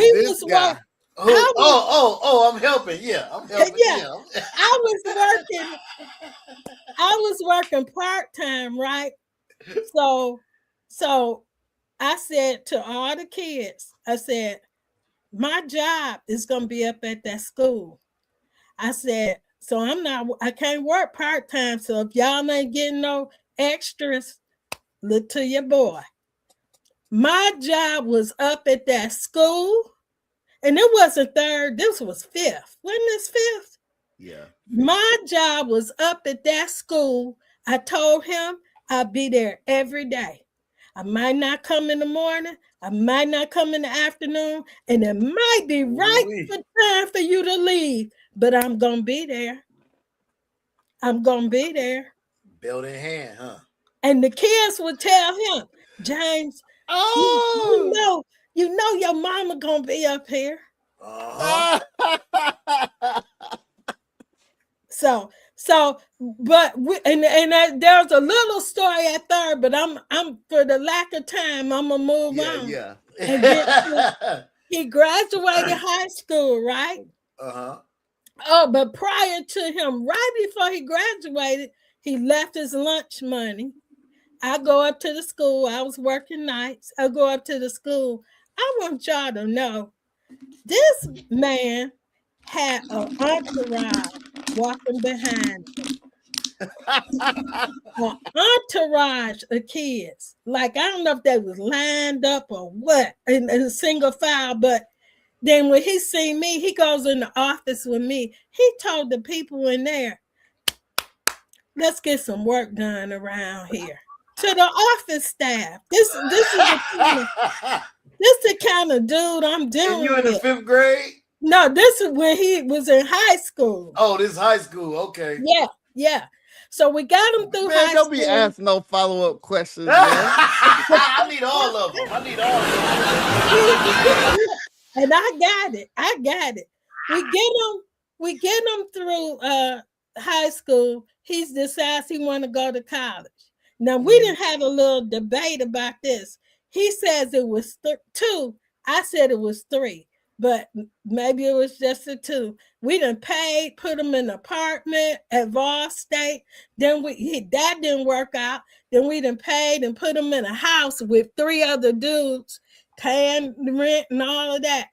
I'm helping. Yeah, I'm helping. Yeah. I was working part-time, right? So I said to all the kids, I said, my job is gonna be up at that school. I said, so I can't work part-time. So if y'all ain't getting no extras, look to your boy. My job was up at that school, and it wasn't third, this was fifth. Wasn't this fifth? Yeah. My job was up at that school. I told him I'd be there every day. I might not come in the morning, I might not come in the afternoon, and it might be right for time for you to leave, but I'm going to be there. I'm going to be there. Belt in hand, huh? And the kids would tell him, James, you know your mama going to be up here. Uh-huh. But there's a little story at third, but I'm for the lack of time, I'm gonna move on. Yeah. And he graduated high school, right? Uh-huh. Oh, but prior to him, right before he graduated, he left his lunch money. I go up to the school. I was working nights. I go up to the school. I want y'all to know this man had an entourage walking behind him. An entourage of kids. Like, I don't know if they was lined up or what in a single file, but then when he seen me, he goes in the office with me. He told the people in there, let's get some work done around here. To the office staff. This is the kind of dude I'm dealing with. And you in the 5th grade? No, this is when he was in high school. Oh, this is high school. Okay. Yeah. So we got him through high Don't school. be asking no follow-up questions, man. I need all of them. And I got it. We get him through high school. He decides he want to go to college. Now, we didn't have a little debate about this. He says it was 2. I said it was 3, but maybe it was just a 2. We done paid, put him in an apartment at Vol State. Then that didn't work out. Then we done paid and put him in a house with 3 other dudes, paying the rent and all of that.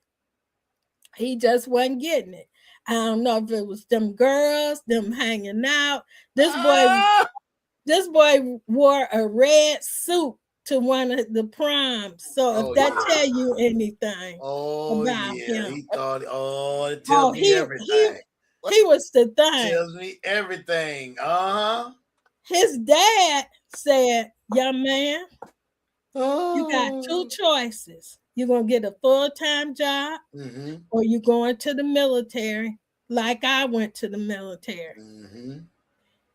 He just wasn't getting it. I don't know if it was them girls, them hanging out. This boy wore a red suit to one of the proms. So if that tell you anything about him. He thought, it tells me everything. He was the thing. Tells me everything. Uh-huh. His dad said, young man, you got 2 choices. You're going to get a full-time job or you're going to the military like I went to the military. Mm-hmm.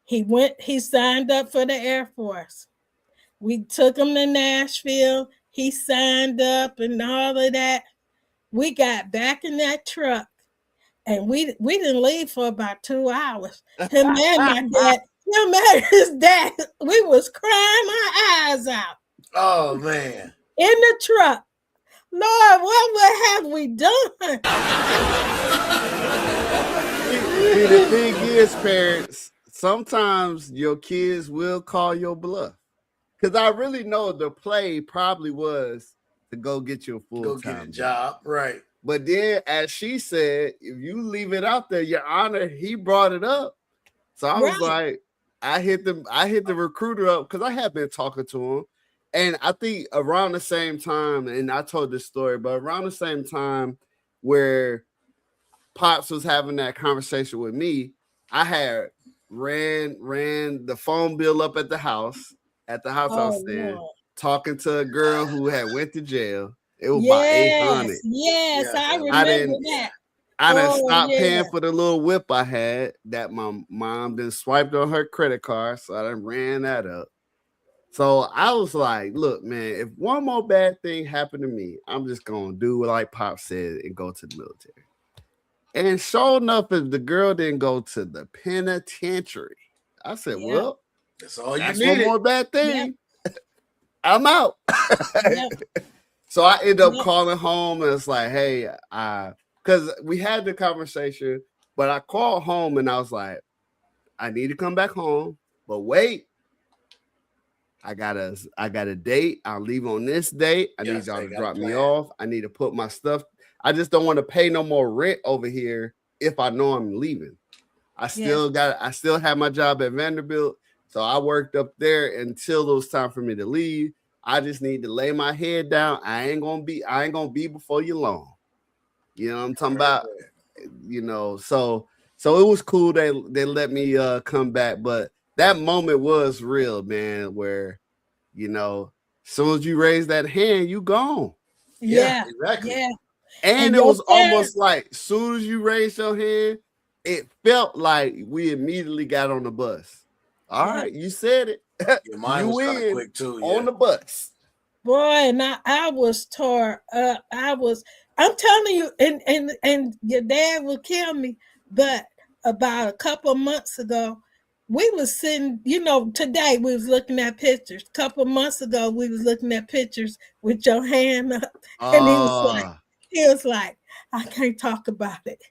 He signed up for the Air Force. We took him to Nashville. He signed up and all of that. We got back in that truck and we didn't leave for about 2 hours. Him and his dad, we was crying our eyes out. Oh, man. In the truck. Lord, what have we done? See, the thing is, parents, sometimes your kids will call your bluff. Because I really know the play probably was to go get you a full-time job. Right. But then, as she said, if you leave it out there, Your Honor, he brought it up. So I was like, I hit the recruiter up because I had been talking to him. And I think around the same time, and I told this story, but around the same time where Pops was having that conversation with me, I had ran the phone bill up at the house I was staying, talking to a girl who had went to jail. It was about $800. Yes, I remember that. I done stopped paying for the little whip I had that my mom then swiped on her credit card, so I done ran that up. So I was like, look, man, if one more bad thing happened to me, I'm just going to do what like Pop said and go to the military. And sure enough, if the girl didn't go to the penitentiary, I said, well, that's all you that's needed. One more bad thing. I'm out. So I ended up calling home and it's like, hey, I because we had the conversation, but I called home and I was like, I need to come back home, but wait. I got a date. I'll leave on this date. I need y'all to drop me off. I need to put my stuff. I just don't want to pay no more rent over here if I know I'm leaving. I still have my job at Vanderbilt. So I worked up there until it was time for me to leave. I just need to lay my head down. I ain't gonna be before you long. You know what I'm talking about? You know, so it was cool. They let me come back, but that moment was real, man, where, you know, as soon as you raise that hand, you gone. Yeah, exactly. Yeah. And it was almost like as soon as you raised your hand, it felt like we immediately got on the bus. All right, you said it. Mine was kind of quick too. On the bus. Boy, and I was tore up. I'm telling you, and your dad will kill me, but about a couple of months ago, we was sitting, you know, today we was looking at pictures. A couple of months ago, we was looking at pictures with your hand up. And he was like, I can't talk about it.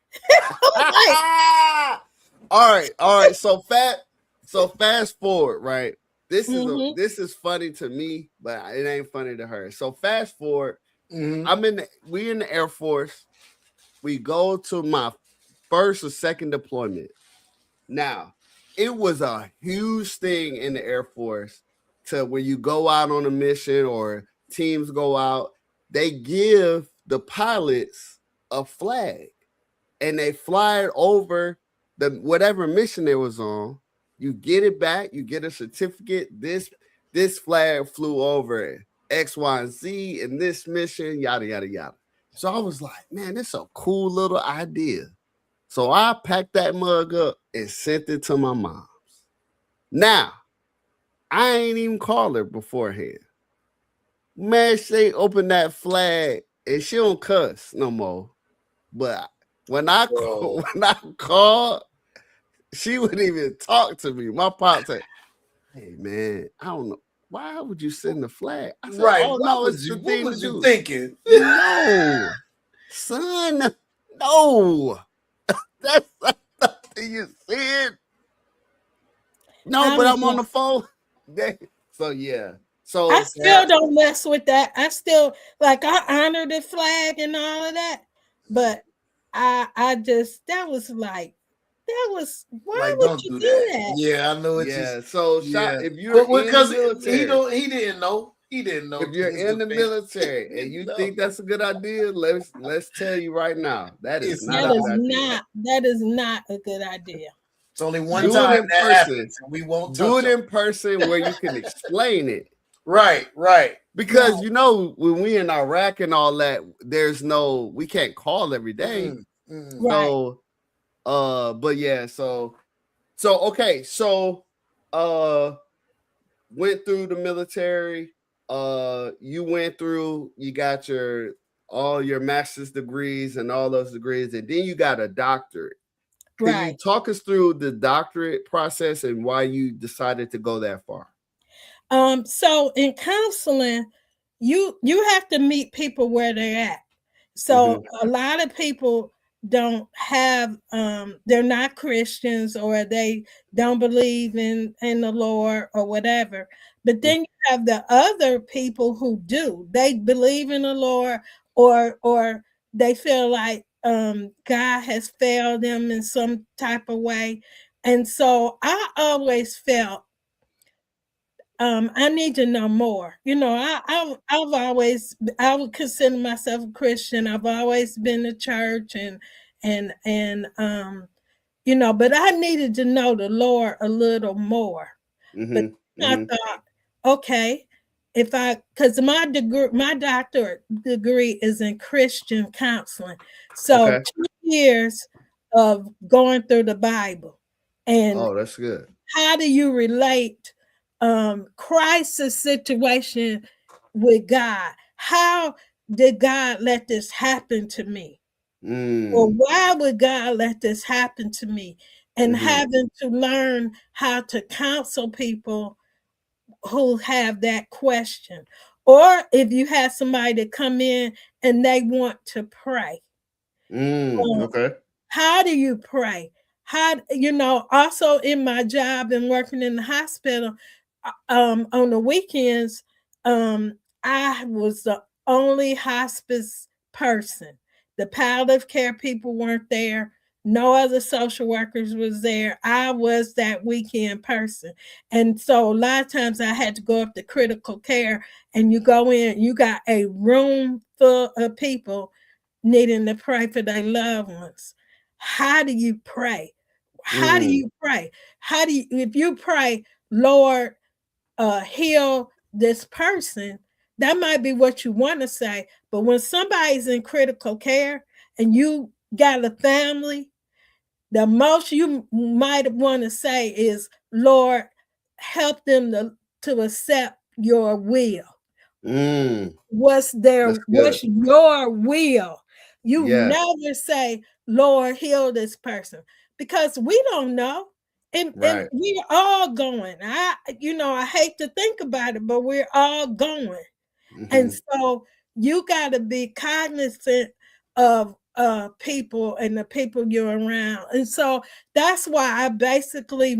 All right. So fast forward, right? This is funny to me, but it ain't funny to her. So fast forward, we in the Air Force. We go to my first or second deployment. Now, it was a huge thing in the Air Force to when you go out on a mission or teams go out, they give the pilots a flag and they fly it over the whatever mission they was on. You get it back, you get a certificate. This flag flew over X, Y, and Z in this mission, yada, yada, yada. So I was like, man, this is a cool little idea. So I packed that mug up and sent it to my mom's. Now, I ain't even called her beforehand. Man, she opened that flag and she don't cuss no more. But when I called, she wouldn't even talk to me. My pop said, hey, man, I don't know. Why would you send the flag? I said, right. Oh, no, it's the thing what was to you do. thinking? No, son, no. That's not something you said. No, but I'm on the phone. So, yeah. So I still don't mess with that. I still, like, I honor the flag and all of that. But I just, that was like, why would you do that? Yeah, I know what you. So if you're in the military, he didn't know. He didn't know. If you're in the military and you think that's a good idea, let's tell you right now that is not a good idea. That is not a good idea. It's only one time that happens, and we won't do it in person where you can explain it. Right. Because you know when we in Iraq and all that, we can't call every day. So, but yeah, so okay, so went through the military. You got all your master's degrees and all those degrees, and then you got a doctorate. Can you talk us through the doctorate process and why you decided to go that far? So in counseling, you have to meet people where they're at. So a lot of people don't have, they're not Christians, or they don't believe in the Lord or whatever. But then you have the other people who do. They believe in the Lord, or they feel like God has failed them in some type of way. And so I always felt I need to know more. You know, I would consider myself a Christian. I've always been to church and you know, but I needed to know the Lord a little more. But I thought, okay, because my doctorate degree is in Christian counseling. So 2 years of going through the Bible. And that's good. How do you relate crisis situation with God? How did God let this happen to me? Or why would God let this happen to me? And having to learn how to counsel people who have that question. Or if you have somebody to come in and they want to pray. Okay. How do you pray? Also in my job and working in the hospital, on the weekends, I was the only hospice person. The palliative care people weren't there. No other social workers was there. I was that weekend person. And so a lot of times I had to go up to critical care, and you go in, you got a room full of people needing to pray for their loved ones. How do you pray? How do you pray? If you pray, Lord, heal this person, that might be what you want to say. But when somebody's in critical care and you got a family, the most you might want to say is, Lord, help them to accept your will. What's your will? You never say, Lord, heal this person, because we don't know. And we're all going. I hate to think about it, but we're all going. And so you got to be cognizant of people and the people you're around. And so that's why I basically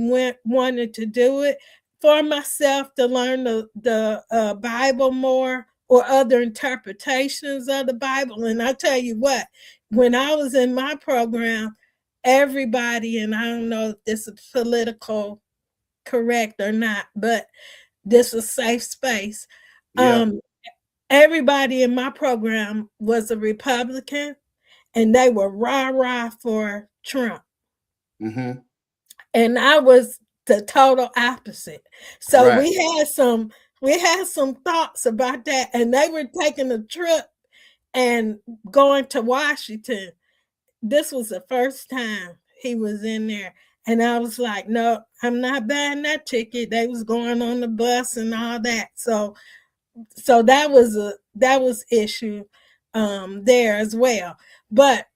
wanted to do it for myself, to learn the Bible more, or other interpretations of the Bible. And I tell you what, when I was in my program, everybody, and I don't know if this is political correct or not, but this is a safe space. Everybody in my program was a Republican, and they were rah-rah for Trump. And I was the total opposite. So we had some thoughts about that, and they were taking a trip and going to Washington. This was the first time he was in there. And I was like, no, I'm not buying that ticket. They was going on the bus and all that. So that was issue there as well. But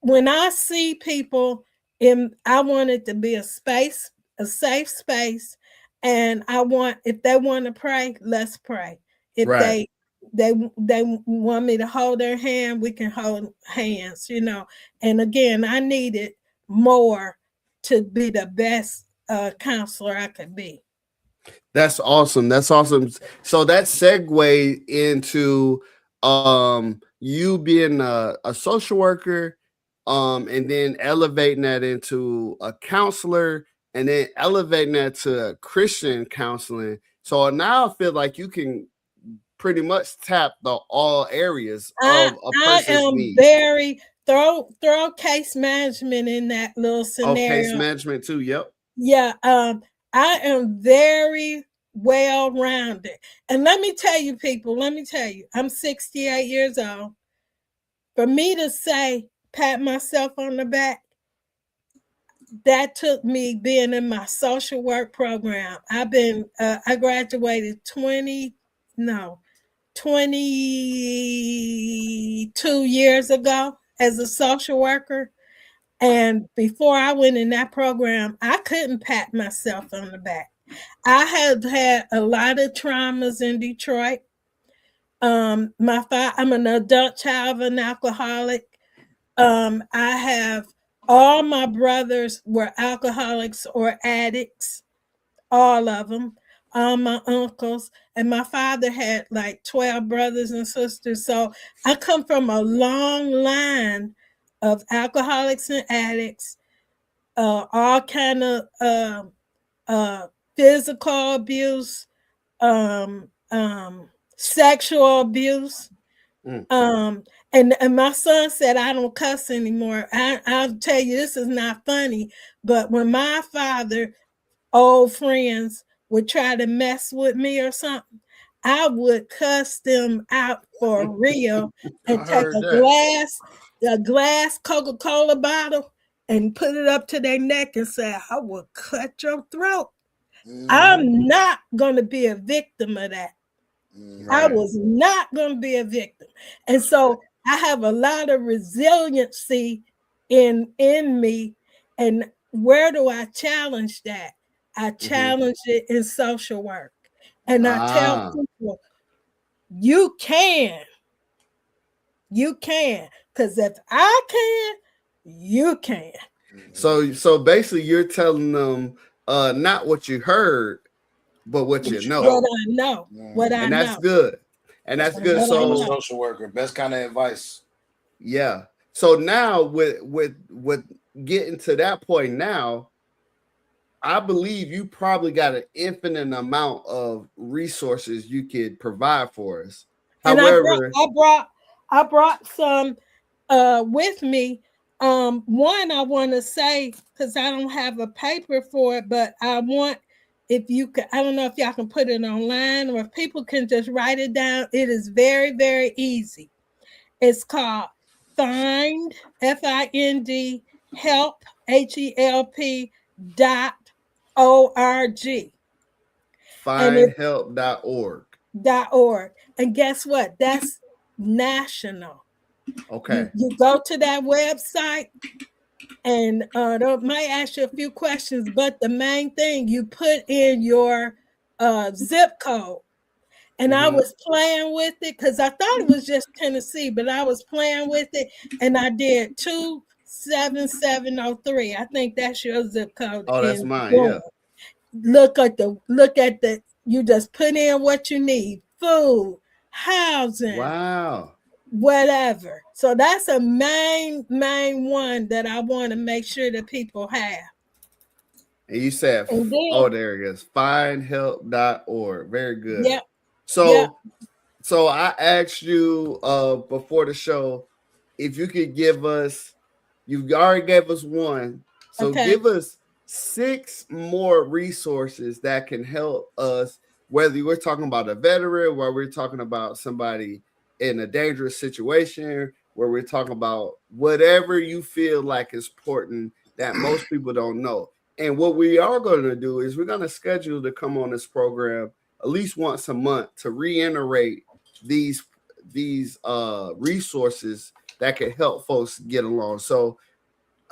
when I see people I want it to be a safe space, and if they want to pray, let's pray. If they want me to hold their hand, we can hold hands, And again, I needed more to be the best counselor I could be. That's awesome. So that segue into you being a social worker, and then elevating that into a counselor, and then elevating that to Christian counseling. So now I feel like you can pretty much tap all areas of a person's needs. Very throw case management in that little scenario. Case management too. Yep. Yeah. I am very well-rounded. And let me tell you, people, I'm 68 years old. For me to say, pat myself on the back, that took me being in my social work program. I graduated 22 years ago as a social worker. And before I went in that program, I couldn't pat myself on the back. I have had a lot of traumas in Detroit. I'm an adult child of an alcoholic. I have all my brothers were alcoholics or addicts, all of them. All my uncles, and my father had like 12 brothers and sisters. So I come from a long line of alcoholics and addicts, all kind of physical abuse, sexual abuse. And my son said, I don't cuss anymore. I'll tell you, this is not funny, but when my father, old friends, would try to mess with me or something, I would cuss them out for real and take a glass Coca-Cola bottle and put it up to their neck and say, I will cut your throat. I'm not going to be a victim of that. I was not going to be a victim. And so I have a lot of resiliency in me. And where do I challenge that? I challenge it in social work. And I tell people, you can. Because if I can, you can. So basically, you're telling them not what you heard, but what you know. What I know. What I and know. that's good. And that's good. What I So know. social worker, best kind of advice. yeah. So now with getting to that point now, I believe you probably got an infinite amount of resources you could provide for us. And However, I brought some with me. One I want to say, because I don't have a paper for it, but I want, if you could, I don't know if y'all can put it online or if people can just write it down. It is very, very easy. It's called Find, FIND, help, HELP .org. findhelp.org. And guess what? That's national. Okay. You go to that website and they might ask you a few questions, but the main thing, you put in your zip code. And I was playing with it because I thought it was just Tennessee, but I was playing with it and I did 27703. I think that's your zip code. Oh, that's mine. Yeah. Look at the, you just put in what you need: food, housing. Wow. Whatever. So that's a main one that I want to make sure that people have. And you said, there it is. Findhelp.org. Very good. Yep. So I asked you before the show if you could give us, you already gave us one. So give us 6 more resources that can help us, whether we're talking about a veteran, where we're talking about somebody in a dangerous situation, where we're talking about whatever you feel like is important that most people don't know. And what we are going to do is we're going to schedule to come on this program at least once a month to reiterate these resources that can help folks get along. So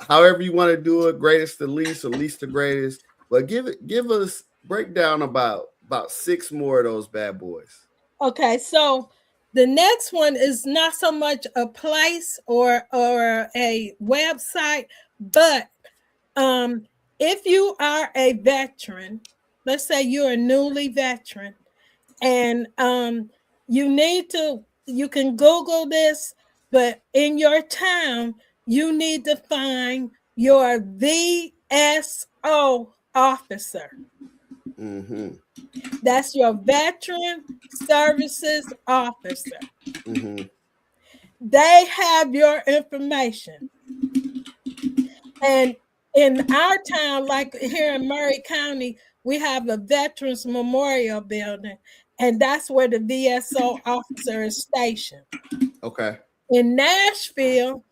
however you want to do it, greatest to least or least to greatest, but give us breakdown about 6 more of those bad boys. Okay, so the next one is not so much a place or a website, but if you are a veteran, let's say you're a newly veteran, and you can Google this, but in your town, you need to find your VSO officer. Mm-hmm. That's your Veteran Services Officer. Mm-hmm. They have your information. And in our town, like here in Murray County, we have a Veterans Memorial Building, and that's where the VSO officer is stationed. Okay. In Nashville,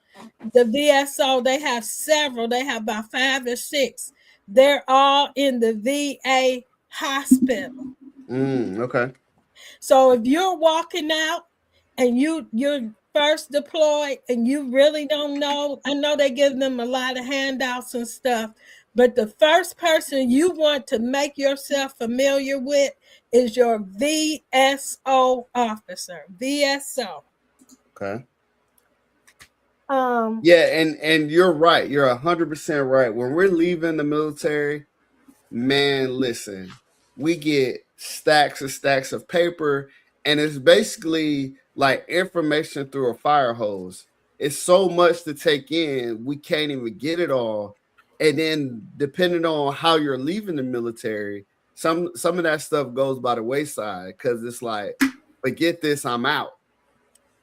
the VSO, they have several. They have about 5 or 6. They're all in the VA hospital. Okay. So if you're walking out and you're first deployed and you really don't know, I know they give them a lot of handouts and stuff, but the first person you want to make yourself familiar with is your VSO officer. VSO. Okay. And you're right. You're 100% right. When we're leaving the military, man, listen, we get stacks and stacks of paper, and it's basically like information through a fire hose. It's so much to take in, we can't even get it all. And then depending on how you're leaving the military, some of that stuff goes by the wayside because it's like, forget this, I'm out.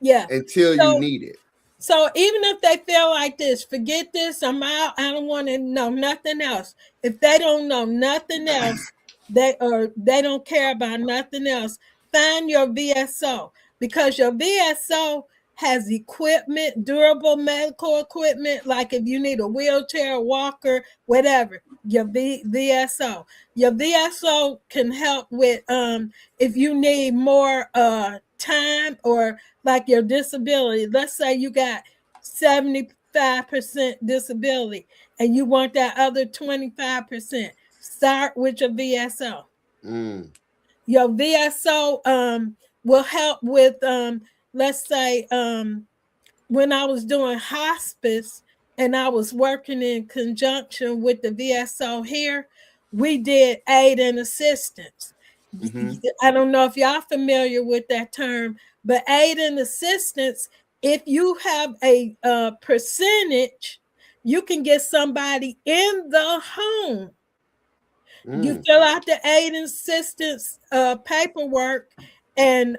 Yeah. Until you need it. So even if they feel like this, forget this, I'm out, I don't want to know nothing else. If they don't know nothing else, they don't care about nothing else, find your VSO, because your VSO has equipment, durable medical equipment, like if you need a wheelchair, a walker, whatever, your VSO. Your VSO can help with if you need more time, or like your disability. Let's say you got 75% disability and you want that other 25%. Start with your VSO. Your VSO will help with let's say when I was doing hospice and I was working in conjunction with the VSO here, we did aid and assistance. I don't know if y'all familiar with that term, but aid and assistance, if you have a percentage, you can get somebody in the home. You fill out the aid and assistance paperwork, and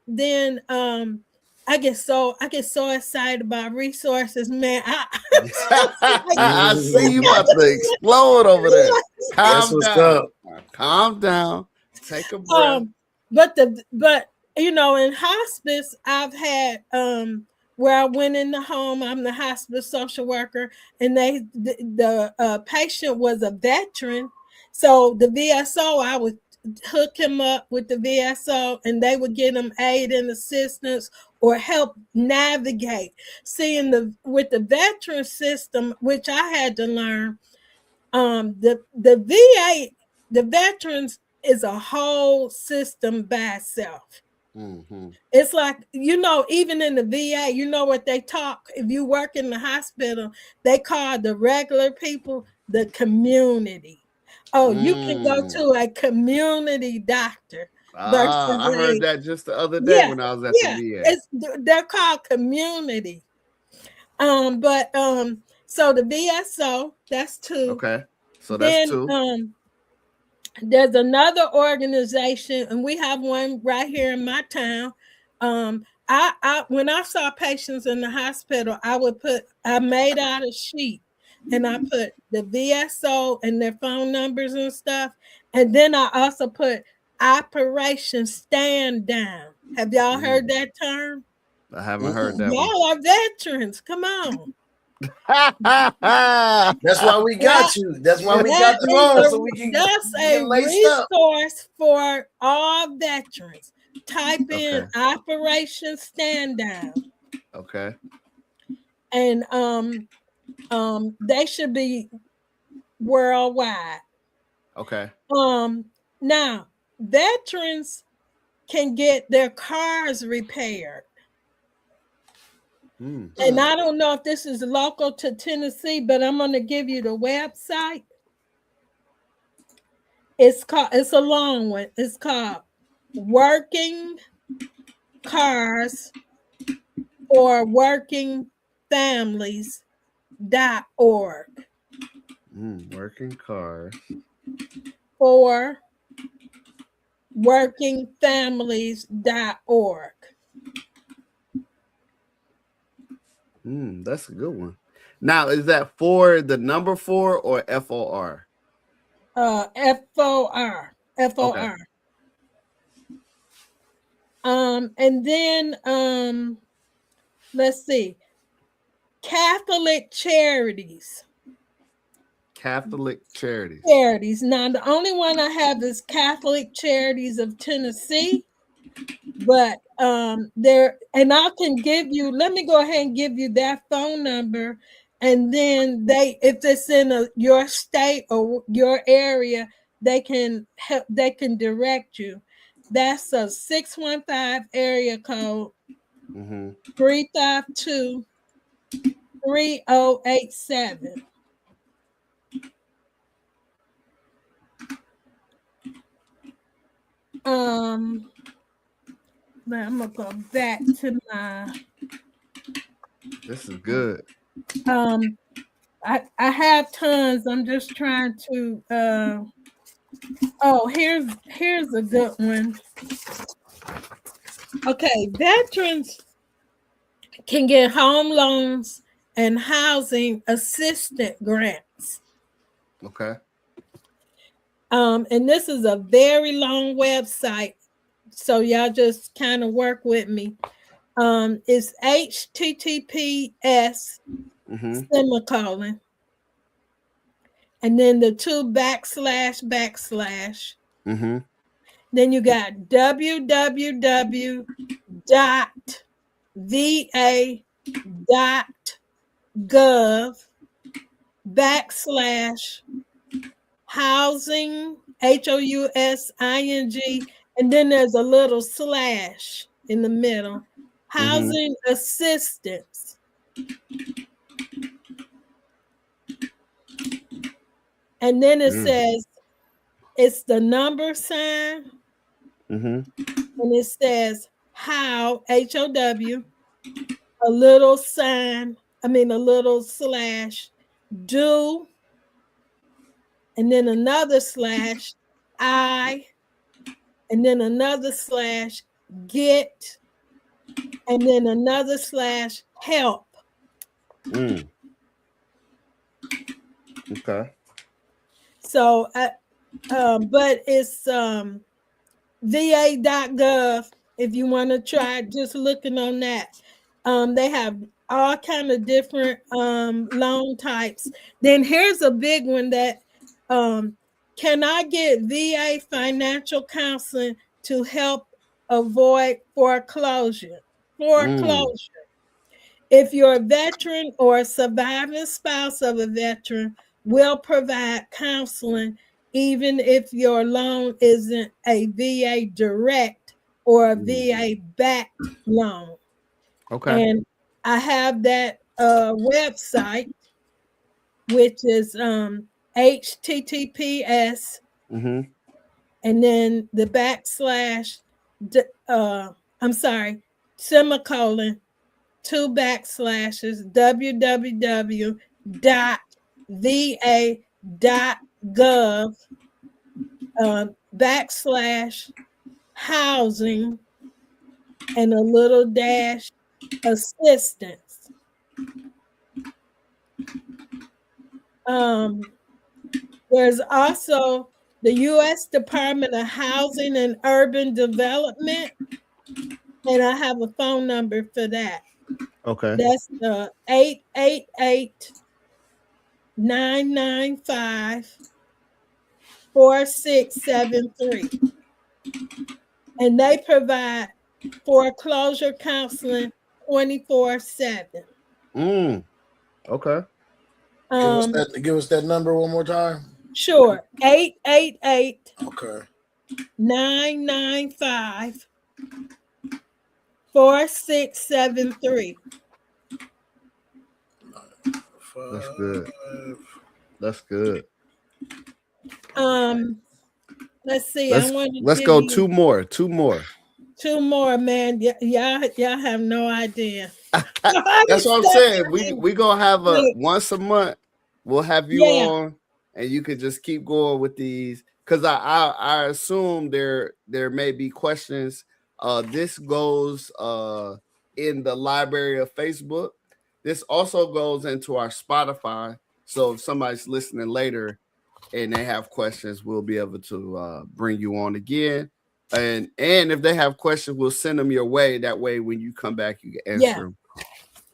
then I get so excited about resources, man. I see you about to explode over there. Calm down. Calm down. Take a breath. But you know, in hospice, I've had where I went in the home. I'm the hospice social worker, and the patient was a veteran. So the VSO, I would hook him up with the VSO, and they would get him aid and assistance or help navigate. Seeing with the veteran system, which I had to learn, the VA, the veterans is a whole system by itself. It's like, you know, even in the VA, you know what they talk. If you work in the hospital, they call the regular people the community. Oh, you can go to a community doctor. I heard that just the other day when I was at the VA. They're called community. So the VSO, that's 2. Okay. So that's 2. There's another organization, and we have one right here in my town. I when I saw patients in the hospital, I made out a sheet, and I put the VSO and their phone numbers and stuff. And then I also put Operation Stand Down. Have y'all heard that term? I haven't heard that. Y'all are veterans. Come on. That's why we got you. That's why we got you on, so we can. That's a resource for all veterans. Type in Operation Stand Down. Okay. And they should be worldwide. Okay. Now veterans can get their cars repaired. And I don't know if this is local to Tennessee, but I'm going to give you the website. It's a long one. It's called Working Cars or WorkingFamilies.org. Working Cars or WorkingFamilies.org. That's a good one. Now, is that for the number 4 or FOR? FOR. Okay. And then let's see. Catholic Charities. Catholic Charities. Now, the only one I have is Catholic Charities of Tennessee. But there, and I can give you, let me go ahead and give you that phone number. And then if it's in your state or your area, they can help, they can direct you. That's a 615 area code 352 3087. Now I'm gonna go back to my. This is good. I have tons. I'm just trying to. Here's a good one. Okay, veterans can get home loans and housing assistance grants. Okay. And this is a very long website, so y'all just kind of work with me. It's HTTPS semicolon, and then the 2 //. Then you got www.va.gov/housing, HOUSING, and then there's a little slash in the middle, housing assistance. And then it says it's the number sign. And it says how, HOW, a little sign, a little slash, do, and then another slash, I, and then another slash, get, and then another slash, help. Okay. So, but it's va.gov if you want to try just looking on that. They have all kind of different loan types. Then here's a big one that can I get VA financial counseling to help avoid foreclosure? If you're a veteran or a surviving spouse of a veteran, will provide counseling even if your loan isn't a VA direct or a VA backed loan. Okay. And I have that website, which is HTTPS, and then the backslash, semicolon, 2 backslashes, www.va.gov backslash housing and a little dash assistance. There's also the U.S. Department of Housing and Urban Development, and I have a phone number for that. Okay. That's 888-995-4673. And they provide foreclosure counseling 24/7. Okay. Give us that number one more time. Sure. 888 Okay. 995-4673. That's good. That's good. Let's see. Let's go two more. Two more, man. Y'all have no idea. That's what I'm saying. We gonna have once a month. We'll have you on, and you could just keep going with these. Because I assume there may be questions. This goes in the library of Facebook. This also goes into our Spotify. So if somebody's listening later and they have questions, we'll be able to bring you on again. And if they have questions, we'll send them your way. That way, when you come back, you can answer them.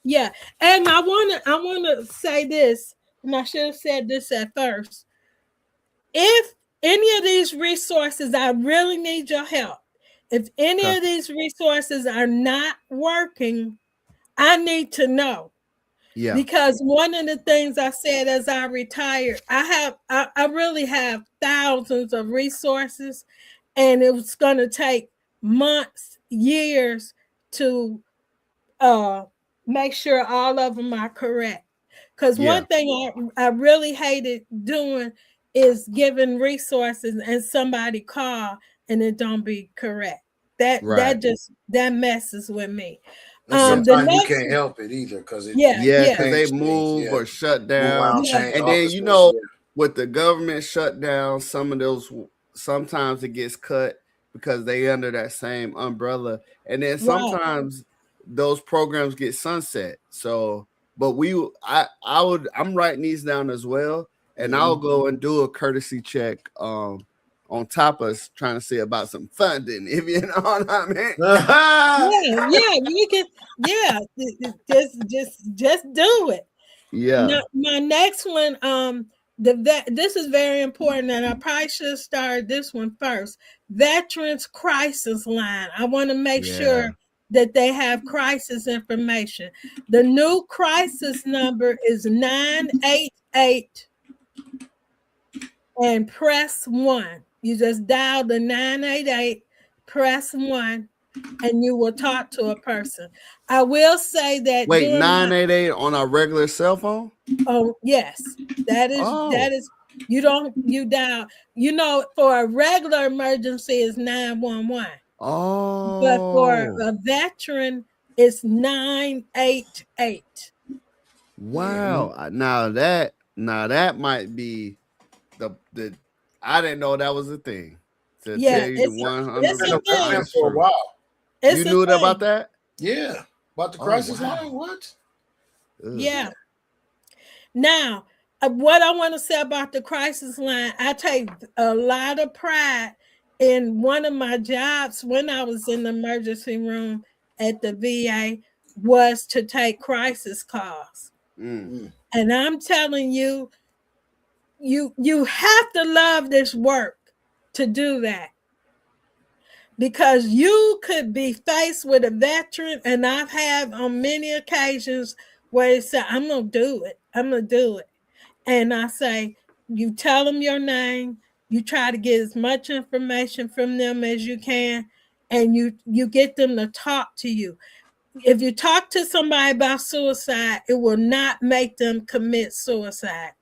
Yeah. And I wanna say this, and I should have said this at first. If any of these resources, I really need your help. If any of these resources are not working, I need to know. Yeah. Because one of the things I said as I retired, I really have thousands of resources, and it was going to take months, years to make sure all of them are correct. Because one thing I really hated doing is giving resources and somebody call and it don't be correct. That messes with me. Sometimes you can't help it either because because they move or shut down. And then with the government shutdown, some of those sometimes it gets cut because they under that same umbrella, and then sometimes those programs get sunset. So, but I'm writing these down as well, and I'll go and do a courtesy check on top of us trying to see about some funding, if you know what I mean. You can, just do it. Yeah. Now, my next one, this is very important, and I probably should have started this one first. Veterans Crisis Line. I want to make sure that they have crisis information. The new crisis number is 988 and press 1. You just dial the 988, press 1, and you will talk to a person. I will say that. Wait, 988 on our regular cell phone? Oh yes, that is. You dial. For a regular emergency is 911. Oh, But for a veteran, it's 988. Wow. Now that might be the I didn't know that was a thing. To tell you the 100% for a while. You knew about that? Yeah. About the crisis line? What? Yeah. Now, what I want to say about the crisis line, I take a lot of pride in one of my jobs when I was in the emergency room at the VA was to take crisis calls. And I'm telling you, you have to love this work to do that. Because you could be faced with a veteran, and I've had on many occasions where they say, I'm going to do it. I'm going to do it. And I say, you tell them your name, you try to get as much information from them as you can, and you get them to talk to you. If you talk to somebody about suicide, it will not make them commit suicide.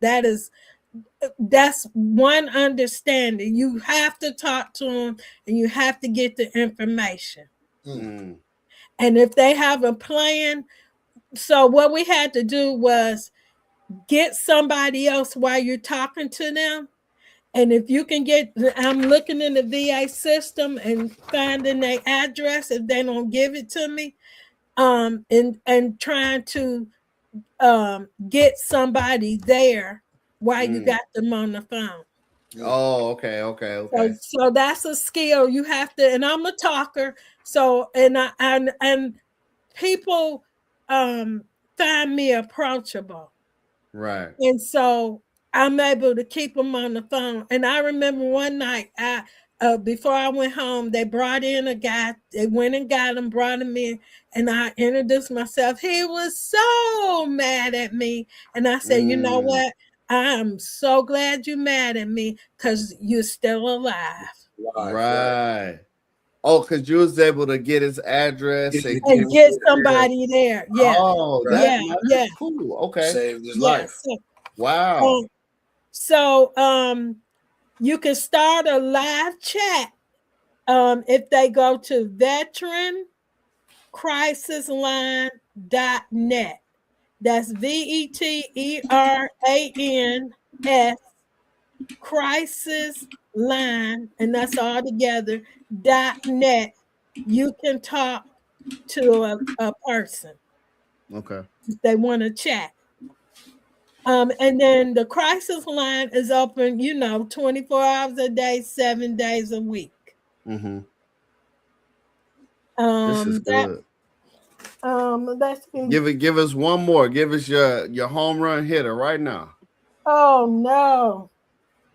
That's one understanding. You have to talk to them and you have to get the information. And if they have a plan, so what we had to do was get somebody else while you're talking to them. And if you can I'm looking in the VA system and finding their address if they don't give it to me, and trying to get somebody there while you got them on the phone. Oh, okay. So that's a skill you have to, and I'm a talker. So and people find me approachable. Right. And so I'm able to keep them on the phone. And I remember one night, before I went home, they brought in a guy. They went and got him, brought him in, and I introduced myself. He was so mad at me. And I said, you know what? I'm so glad you're mad at me because you're still alive. Right. Oh, because you was able to get his address and get somebody there. Yeah. Oh, that's cool. Okay. Saved his life. Wow. So you can start a live chat if they go to veteranCrisisLine.net. That's VETERANS crisis line, and that's all together .net. You can talk to a person. Okay. If they want to chat. And then the crisis line is open, 24 hours a day, 7 days a week. This is good. Give us one more. Give us your home run hitter right now. Oh no.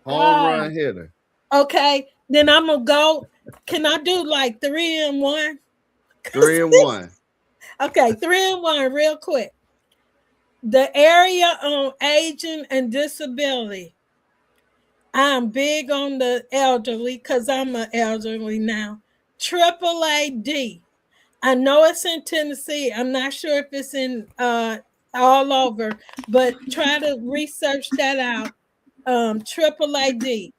Home run hitter. Okay, then I'm gonna go. Can I do like 3 and 1? 3 and 1. Okay, 3 and 1 real quick. The area on aging and disability. I'm big on the elderly because I'm an elderly now. AAAD. I know it's in Tennessee. I'm not sure if it's in all over, but try to research that out. AAAD.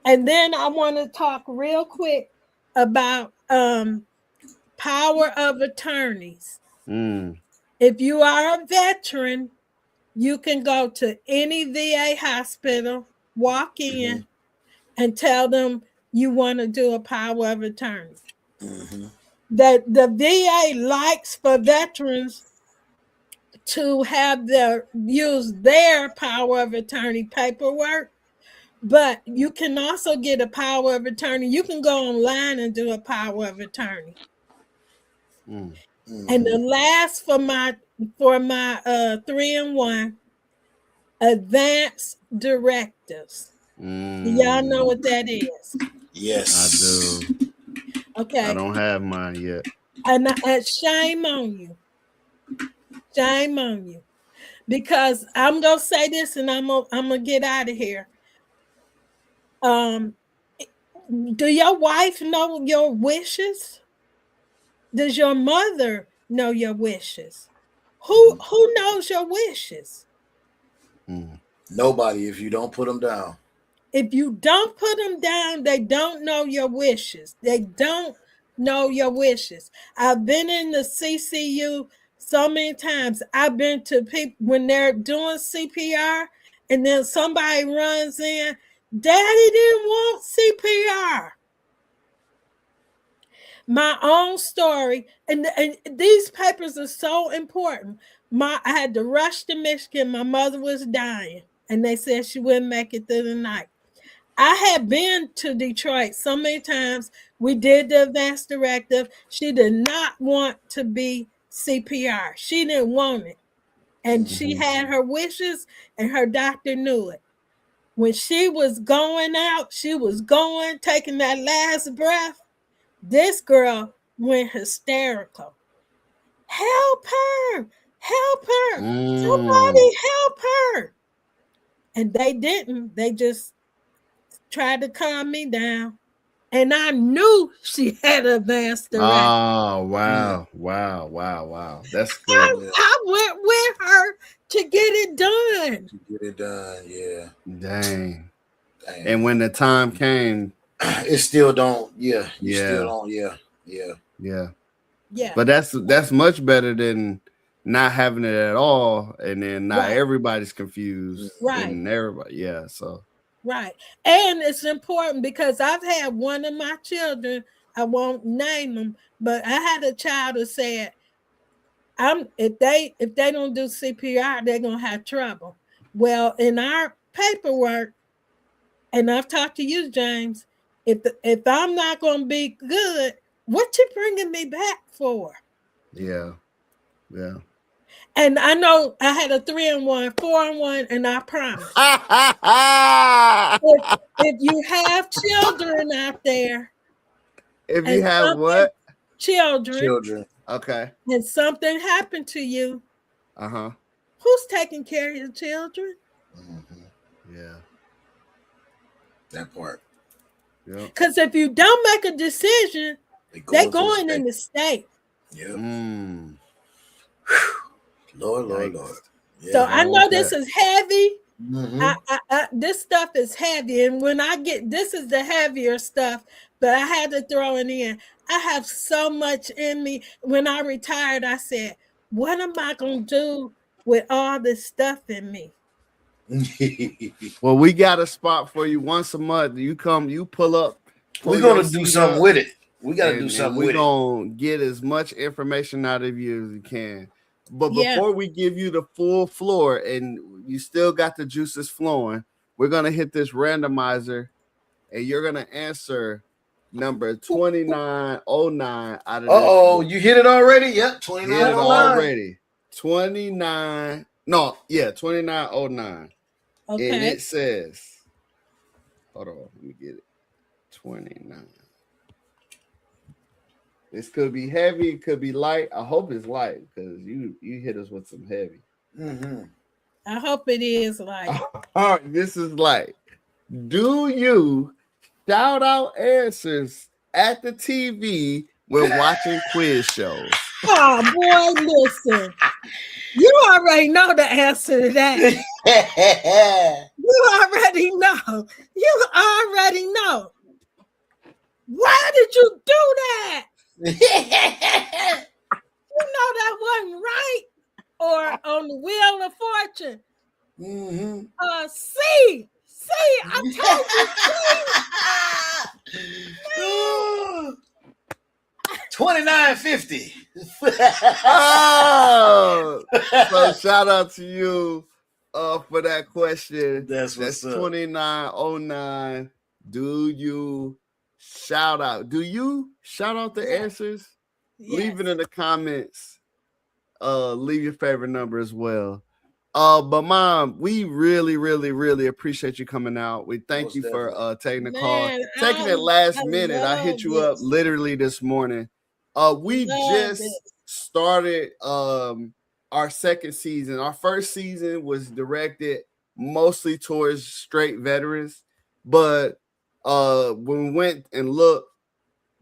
And then I want to talk real quick about power of attorneys. If you are a veteran, you can go to any VA hospital, walk in, and tell them you want to do a power of attorney. That the VA likes for veterans to have use their power of attorney paperwork, but you can also get a power of attorney. You can go online and do a power of attorney. And the last for my 3 and 1, advanced directives. Y'all know what that is? Yes, I do. Okay. I don't have mine yet. And shame on you. Shame on you. Because I'm gonna say this and I'm gonna get out of here. Do your wife know your wishes? Does your mother know your wishes? Who knows your wishes? Nobody if you don't put them down. If you don't put them down, they don't know your wishes. They don't know your wishes. I've been in the CCU so many times. I've been to people when they're doing CPR and then somebody runs in, Daddy didn't want CPR. My own story, and these papers are so important. I had to rush to Michigan. My mother was dying, and they said she wouldn't make it through the night. I had been to Detroit so many times. We did the advance directive. She did not want to be CPR. She didn't want it. And she had her wishes, and her doctor knew it. When she was going out, taking that last breath, this girl went hysterical. Help her! Help her! Somebody help her! And they didn't. They just tried to calm me down. And I knew she had advanced directive. Oh, wow. Wow. That's good. I went with her to get it done. Yeah. Dang. And when the time came, it still don't. Yeah. Still don't. Yeah. But that's much better than not having it at all, and then not everybody's confused. Right. And everybody, so. Right. And it's important because I've had one of my children, I won't name them, but I had a child who said, if they don't do CPR, they're gonna have trouble. Well, in our paperwork, and I've talked to you, James, if I'm not gonna be good, what you bringing me back for? Yeah. And I know I had a 3-1, 4-1, and I promise. if you have children out there, if you have what? Children. Okay. And something happened to you. Who's taking care of your children? Yeah. That part. Yeah. Because if you don't make a decision, they're going in the state. Yeah. Lord. Yeah, so I know this is heavy. This stuff is heavy. And when I get, this is the heavier stuff, but I had to throw it in. I have so much in me. When I retired, I said, what am I going to do with all this stuff in me? Well, we got a spot for you once a month. You come, you pull up. We're going to do something with it. We got to do something with it. We're going to get as much information out of you as we can. But before we give you the full floor and you still got the juices flowing, we're going to hit this randomizer and you're going to answer number 2909 out of this. You hit it already? Yep, 2909. Already. 2909. Okay. And it says, hold on, let me get it. 29. This could be heavy, it could be light. I hope it's light because you hit us with some heavy. I hope it is light. All right, this is light. Do you shout out answers at the TV when watching quiz shows? Oh boy, listen. You already know the answer to that. You already know. Why did you do that? You know that wasn't right. Or on the Wheel of Fortune. C, I told you. 2950. So shout out to you for that question. That's 2909. Do you shout out the answers? Yes. Leave it in the comments. Leave your favorite number as well. But Mom, we really, really, really appreciate you coming out. We thank you for taking the call, taking it last minute. I hit you up literally this morning. We just started our second season. Our first season was directed mostly towards straight veterans, but when we went and looked,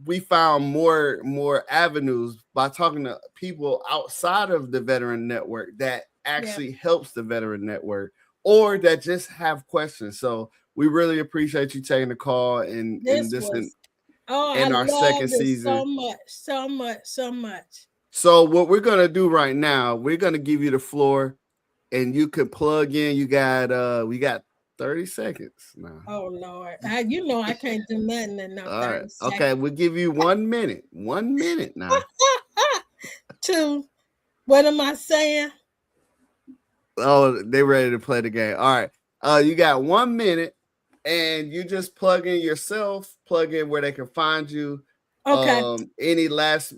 we found more avenues by talking to people outside of the veteran network that actually helps the veteran network, or that just have questions. So we really appreciate you taking the call and I our second season. so much. So what we're gonna do right now, we're gonna give you the floor, and you can plug in. You got we got 30 seconds now. Oh Lord, I can't do nothing in no 30 seconds. Okay, we'll give you 1 minute. 1 minute now. Two. What am I saying? Oh, they ready to play the game. All right. You got 1 minute, and you just plug in yourself, plug in where they can find you. Okay. Any last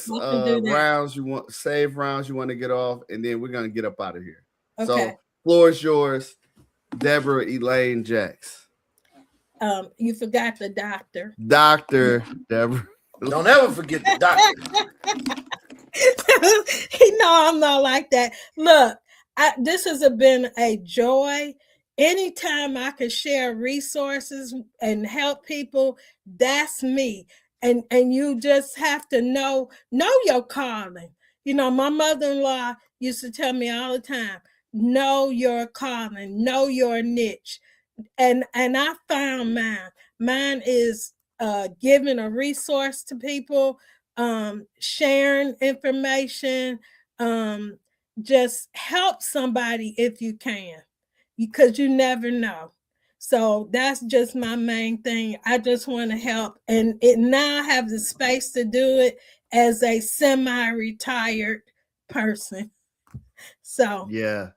rounds you want, save rounds you want to get off, and then we're gonna get up out of here. Okay. So floor is yours, Debra Elaine Jacks. You forgot the doctor. Dr. Debra. Don't ever forget the doctor. I'm not like that. Look, this has been a joy. Anytime I can share resources and help people, that's me. And you just have to know your calling. My mother-in-law used to tell me all the time, know your calling, know your niche. And I found mine. Mine is giving a resource to people, sharing information, just help somebody if you can, because you never know. So that's just my main thing. I just want to help, and now I have the space to do it as a semi-retired person. So yeah.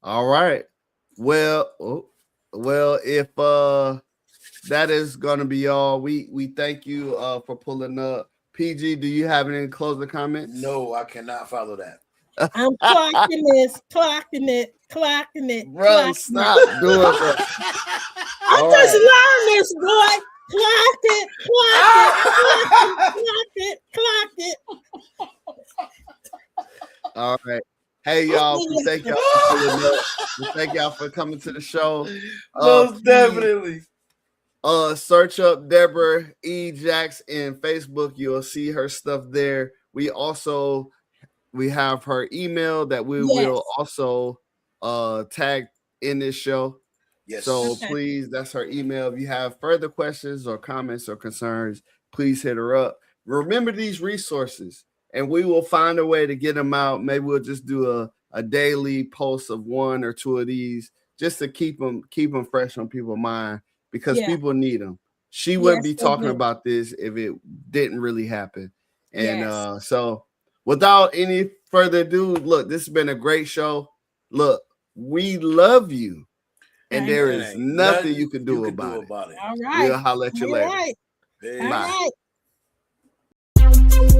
All right. Well, if that is gonna be all, we thank you for pulling up. PG, do you have any closing comments? No, I cannot follow that. I'm clocking it. Bro, stop doing that. I just learned this, boy. Clock it. All right. Hey, y'all. Thank y'all for pulling up. Thank y'all for coming to the show. Most definitely. Search up Debra E. Jacks in Facebook. You'll see her stuff there. We have her email that we will also tag in this show. Yes. So please, that's her email. If you have further questions or comments or concerns, please hit her up. Remember these resources, and we will find a way to get them out. Maybe we'll just do a daily post of 1 or 2 of these, just to keep them fresh on people's mind, because people need them. She wouldn't be talking about this if it didn't really happen. And so without any further ado, look, this has been a great show. Look, we love you, and there is nothing you can do about it. All right. We'll holler at you later. All right. Bye.